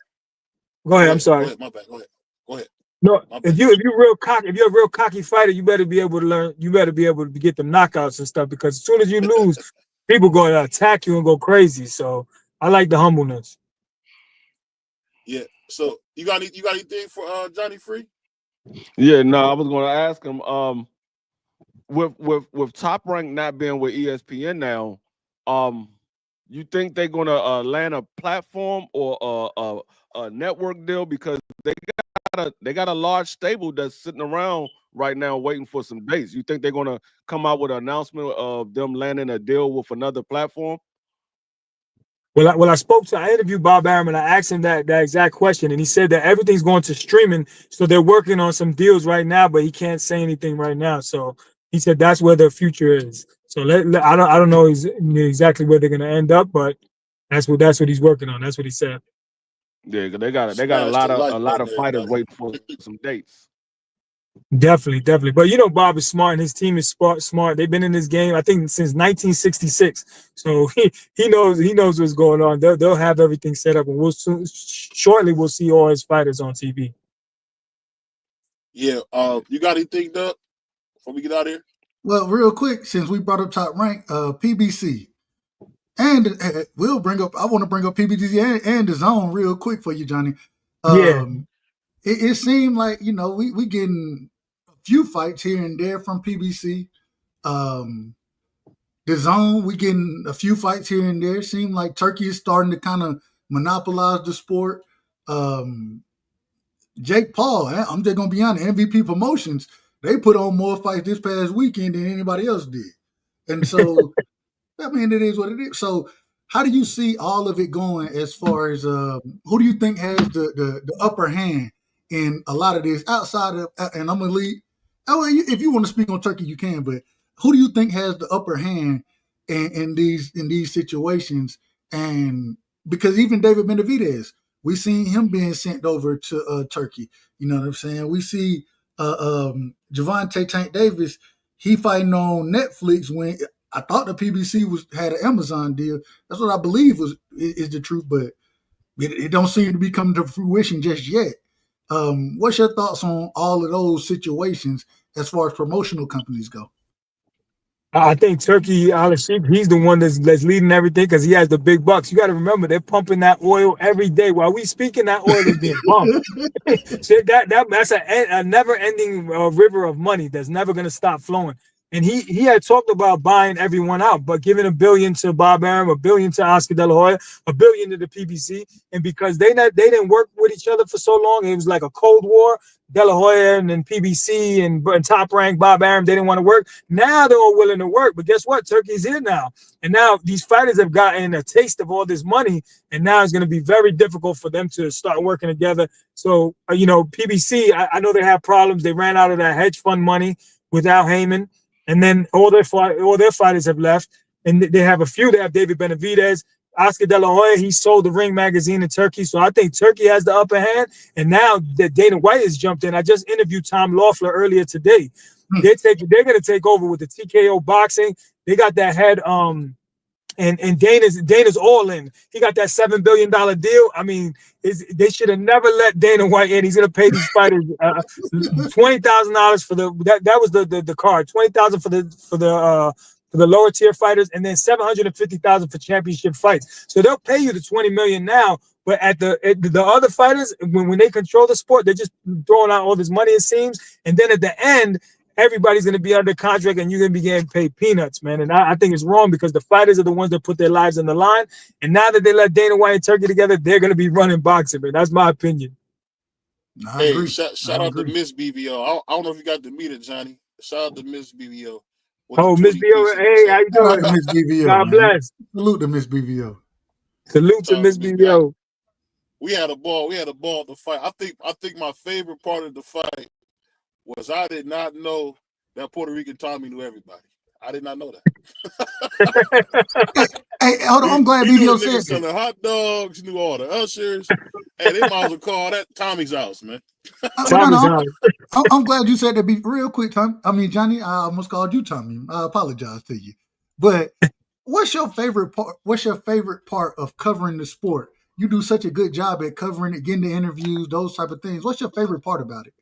go ahead. I'm sorry. Go ahead, my bad. Go ahead. No, if you're a real cocky fighter, you better be able to learn. You better be able to get them knockouts and stuff, because as soon as you lose, people going to attack you and go crazy. So I like the humbleness. Yeah. So you got anything for Johnny Free? Yeah. No, I was going to ask him. With Top Rank not being with ESPN now, you think they're going to land a platform or a network deal, because they got a large stable that's sitting around right now waiting for some dates? You think they're going to come out with an announcement of them landing a deal with another platform? Well, I interviewed Bob Arum, and I asked him that exact question, and he said that everything's going to streaming, so they're working on some deals right now, but he can't say anything right now. So he said that's where the future is. So I don't know exactly where they're going to end up, but that's what he's working on. That's what he said. Yeah, they got a lot of fighters waiting for some dates. Definitely. But Bob is smart, and his team is smart. They've been in this game, I think, since 1966. So he knows what's going on. They'll have everything set up, and shortly we'll see all his fighters on TV. Yeah. You got anything, Doug, before we get out of here? Well, real quick, since we brought up Top Rank, PBC, and I want to bring up PBC and the Zone real quick for you, Johnny. Yeah. It seemed like, we getting a few fights here and there from PBC. The Zone, we getting a few fights here and there. It seemed like Turkey is starting to kind of monopolize the sport. Jake Paul, I'm just going to be honest, MVP Promotions, they put on more fights this past weekend than anybody else did. And so, it is what it is. So how do you see all of it going as far as who do you think has the upper hand in a lot of this outside of, and I'm gonna leave. Oh, if you want to speak on Turkey, you can. But who do you think has the upper hand in these situations? And because even David Benavidez, we seen him being sent over to Turkey. You know what I'm saying? We see Javante Tank Davis. He fighting on Netflix when I thought the PBC had an Amazon deal. That's what I believe is the truth, but it don't seem to be coming to fruition just yet. What's your thoughts on all of those situations as far as promotional companies go? I think Turkey Al-Sheikh, he's the one that's leading everything because he has the big bucks. You got to remember, they're pumping that oil every day. While we speaking, that oil is being pumped. So that's a never-ending river of money that's never going to stop flowing. And he had talked about buying everyone out, but giving $1 billion to Bob Arum, $1 billion to Oscar De La Hoya, $1 billion to the PBC. And because they didn't work with each other for so long, it was like a Cold War. De La Hoya and then PBC and Top Rank Bob Arum, they didn't want to work. Now they're all willing to work. But guess what? Turkey's here now. And now these fighters have gotten a taste of all this money. And now it's going to be very difficult for them to start working together. So, PBC, I know they have problems. They ran out of that hedge fund money without Heyman. And then all their fighters have left. And they have a few. They have David Benavidez. Oscar De La Hoya, he sold the Ring magazine in Turkey. So I think Turkey has the upper hand. And now that Dana White has jumped in, I just interviewed Tom Loeffler earlier today. They're going to take over with the TKO boxing. They got that head. And Dana's all in. He got that $7 billion deal. I mean, they should have never let Dana White in. He's going to pay these fighters $20,000 for that was the card. $20,000 for the lower tier fighters, and then $750,000 for championship fights. So they'll pay you the $20 million now. But at the other fighters, when they control the sport, they're just throwing out all this money, it seems. And then at the end, everybody's going to be under contract and you're going to be getting paid peanuts, man. And I think it's wrong because the fighters are the ones that put their lives on the line. And now that they let Dana White and Turkey together, they're going to be running boxing, man. That's my opinion. Hey, shout out to Miss BBO. I don't know if you got to meet her, Johnny. Shout out to Miss BBO. Oh, Miss BBO. Hey, how you doing? Miss BBO. God bless. Salute to Miss BBO. Salute to Miss BBO. We had a ball. We had a ball to fight. I think my favorite part of the fight was I did not know that Puerto Rican Tommy knew everybody. I did not know that. Hey, hold on. I'm glad BBO said that. Selling hot dogs, knew all the ushers. Hey, they might as well call that Tommy's house, man. I'm glad you said that. Be real quick, Tom. I mean, Johnny, I almost called you Tommy. I apologize to you. But what's your favorite part? What's your favorite part of covering the sport? You do such a good job at covering it, getting the interviews, those type of things. What's your favorite part about it?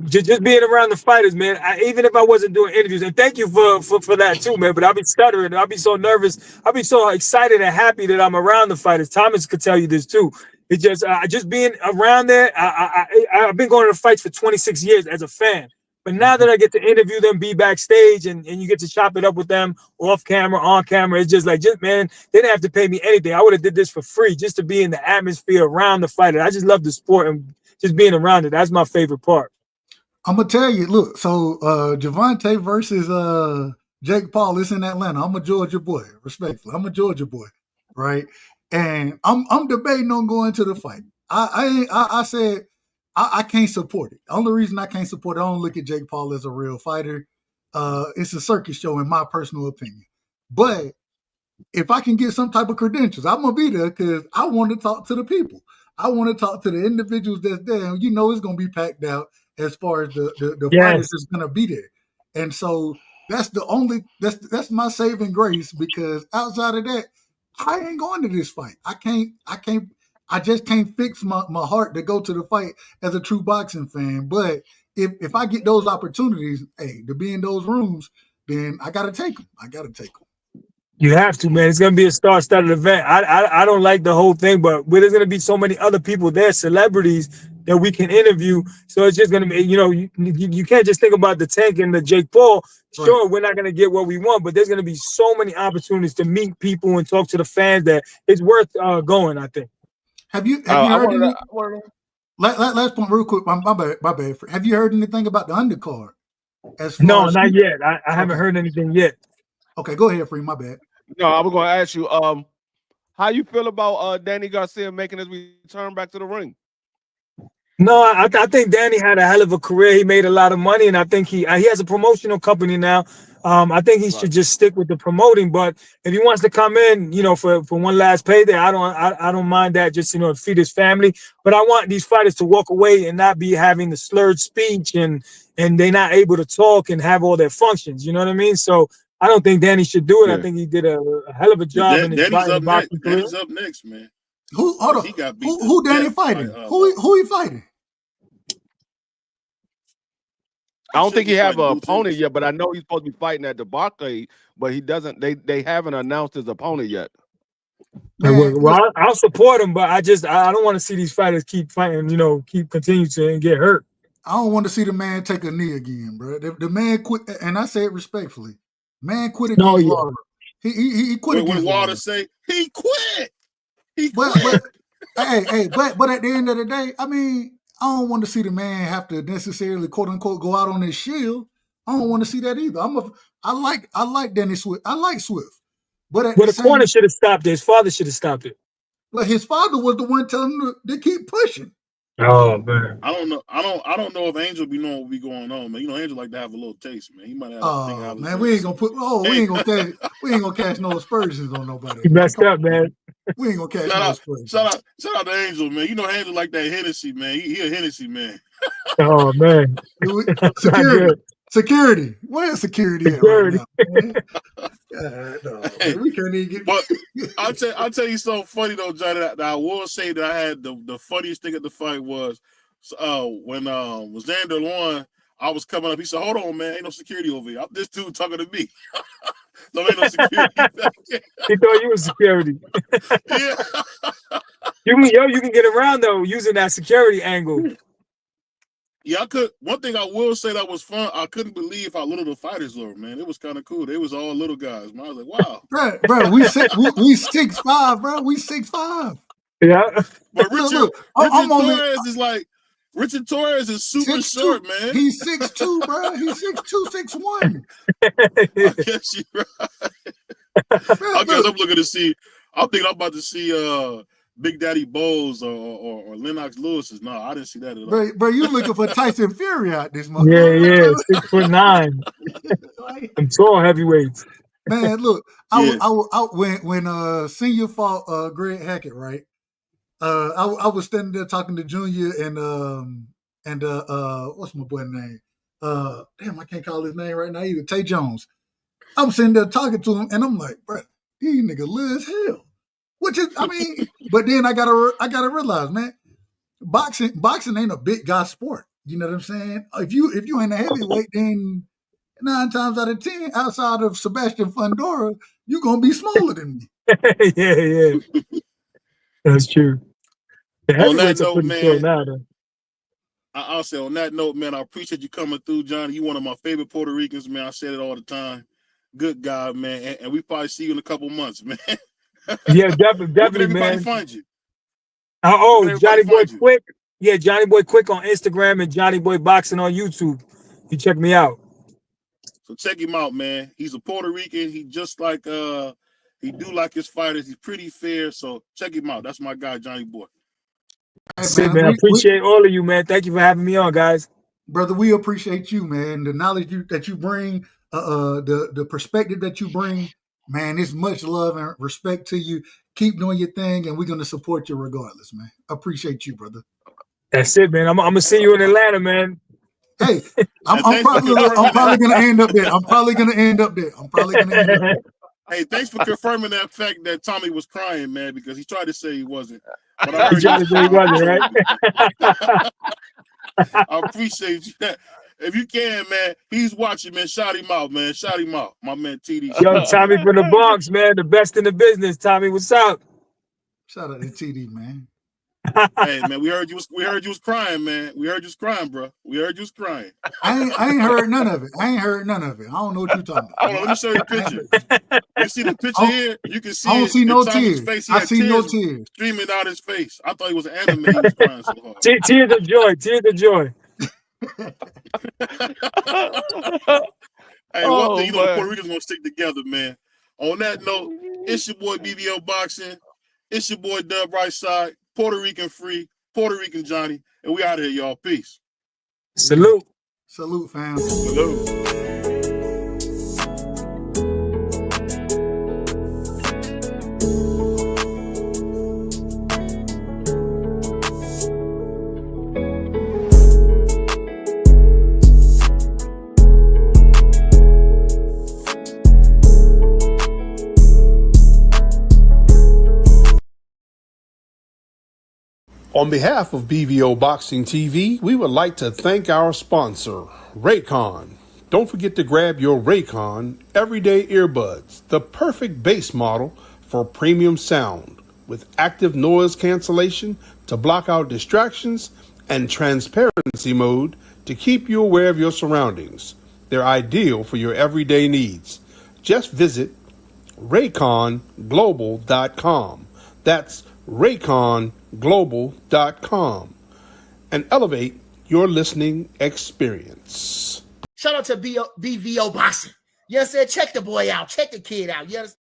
Just being around the fighters, man. Even if I wasn't doing interviews, and thank you for that too, man. But I'll be stuttering. I'll be so nervous. I'll be so excited and happy that I'm around the fighters. Thomas could tell you this too. It's just being around there. I've been going to the fights for 26 years as a fan. But now that I get to interview them, be backstage, and you get to chop it up with them off camera, on camera, it's just man, they didn't have to pay me anything. I would have did this for free just to be in the atmosphere around the fighter. I just love the sport and just being around it. That's my favorite part. I'm gonna tell you, look, so Javante versus Jake Paul is in Atlanta. I'm a Georgia boy, respectfully. I'm a Georgia boy, right? And I'm debating on going to the fight. I said I can't support it. The only reason I can't support it, I don't look at Jake Paul as a real fighter. It's a circus show, in my personal opinion. But if I can get some type of credentials, I'm gonna be there because I want to talk to the people. I want to talk to the individuals that's there. And you know it's gonna be packed out as far as the fighters that's gonna be there. And so that's my saving grace, because outside of that, I ain't going to this fight. I just can't fix my heart to go to the fight as a true boxing fan. But if I get those opportunities, to be in those rooms, then I gotta take them. You have to, man. It's gonna be a star-studded event. I don't like the whole thing, but there's gonna be so many other people there, celebrities that we can interview. So it's just gonna be, you can't just think about the Tank and the Jake Paul. Sure, we're not gonna get what we want, but there's gonna be so many opportunities to meet people and talk to the fans that it's worth going, I think. Have you heard anything? Last point, real quick. My bad. Have you heard anything about the undercard? No, not yet. I haven't heard anything yet. Okay, go ahead, Free. My bad. No, I was going to ask you, how you feel about Danny Garcia making his return back to the ring? No, I think Danny had a hell of a career. He made a lot of money, and I think he has a promotional company now. I think he should just stick with the promoting. But if he wants to come in, for one last payday, I don't mind that. Just to feed his family. But I want these fighters to walk away and not be having the slurred speech and they're not able to talk and have all their functions. You know what I mean? So I don't think Danny should do it. Yeah. I think he did a hell of a job in his Danny's up next. boxing career. Danny's up next, man. Who Danny fighting? Who he fighting? I don't think he have an opponent yet, but I know he's supposed to be fighting at the Barclay, but he doesn't. They haven't announced his opponent yet. Well, I'll support him, but I don't want to see these fighters keep fighting. Keep continue to get hurt. I don't want to see the man take a knee again, bro. The man quit, and I say it respectfully. Man quit against Wilder. He quit against Wilder. Say he quit. He quit. But at the end of the day, I mean, I don't want to see the man have to necessarily quote unquote go out on his shield. I don't want to see that either. I like Dennis Swift. I like Swift. But the corner should have stopped it. His father should have stopped it. But his father was the one telling him to keep pushing. Oh man. I don't know. I don't know if Angel be knowing what be going on, man. Angel like to have a little taste, man. He might have. Oh man, we ain't gonna cast no aspersions on nobody. You messed up, man. We ain't gonna cast no aspersions. Shout out to Angel, man. Angel like that Hennessy, man. He a Hennessy man. Oh man. Security. Where's security at right now? No, hey, we can't even get. But I'll tell you something funny though, Johnny. That I will say that I had the funniest thing at the fight was when Xander won. I was coming up. He said, "Hold on, man. Ain't no security over here. This dude talking to me. So ain't no security." He thought you was security. Yeah. You can get around though using that security angle. Yeah, I could. One thing I will say that was fun. I couldn't believe how little the fighters were, man. It was kind of cool. They was all little guys, man. I was like, wow. Bro, we 6'5", bro. We 6'5". Yeah. But Richard Torres is like Richard Torres is super short, man. He's 6'2", bro. He's 6'2", 6'1". I guess you're right. I guess I'm looking to see. I'm thinking I'm about to see Big Daddy Bowles or Lennox Lewis's. No, I didn't see that at all. Bro, you looking for Tyson Fury out this month? Yeah, 6'9". I'm tall heavyweights. Man, look, when Senior fought Greg Hackett, right? I was standing there talking to Junior and what's my boy's name? Damn, I can't call his name right now either. Tay Jones. I'm sitting there talking to him, and I'm like, bro, these niggas live as hell. Which is, I mean, but then I gotta realize, man, boxing ain't a big guy sport. You know what I'm saying? If you ain't a heavyweight, then 9 times out of 10, outside of Sebastian Fundora, you're gonna be smaller than me. Yeah. That's true. The heavyweights are pretty man, now, though. I'll say on that note, man, I appreciate you coming through, Johnny. You one of my favorite Puerto Ricans, man. I said it all the time. Good guy, man. And we probably see you in a couple months, man. Yeah, definitely, man. Find you. Johnny Boy Quick. Yeah, Johnny Boy Quick on Instagram and Johnny Boy Boxing on YouTube. You check me out. So check him out, man. He's a Puerto Rican. He just like he do like his fighters. He's pretty fair. So check him out. That's my guy, Johnny Boy. That's it, man. I appreciate all of you, man. Thank you for having me on, guys. Brother, we appreciate you, man. The knowledge that you bring, the perspective that you bring. Man, it's much love and respect to you. Keep doing your thing, and we're going to support you regardless, man. Appreciate you, brother. That's it, man. I'm going to see you in Atlanta, man. Hey, I'm probably going to end up there. Hey, thanks for confirming that fact that Tommy was crying, man, because he tried to say he wasn't. But I heard he tried to say he wasn't, right? I appreciate you. If you can, man, he's watching, man. Shout him out, man. Shout him out. My man TD. Yo, Tommy from the Bronx, man. The best in the business. Tommy, what's up? Shout out to TD, man. Hey, man, we heard you was crying, man. We heard you was crying, bro. We heard you was crying. I ain't heard none of it. I don't know what you're talking about. Hold on, let me show you the picture. You see the picture here? You can see I don't see no Tommy's tears. face. I see no tears streaming out his face. I thought he was an anime. He was crying so hard. Tears of joy. Tears of joy. Hey, one thing, Puerto Ricans gonna stick together, man. On that note, it's your boy BBL Boxing. It's your boy Dub Right Side, Puerto Rican free. Puerto Rican Johnny, and we out of here, y'all. Peace. Salute. Salute, fam. Salute. On behalf of BVO Boxing TV, we would like to thank our sponsor, Raycon. Don't forget to grab your Raycon Everyday Earbuds, the perfect bass model for premium sound, with active noise cancellation to block out distractions and transparency mode to keep you aware of your surroundings. They're ideal for your everyday needs. Just visit RayconGlobal.com. That's RayconGlobal.com and elevate your listening experience. Shout out to BVO Boxing. You understand? Check the boy out. Check the kid out. You understand?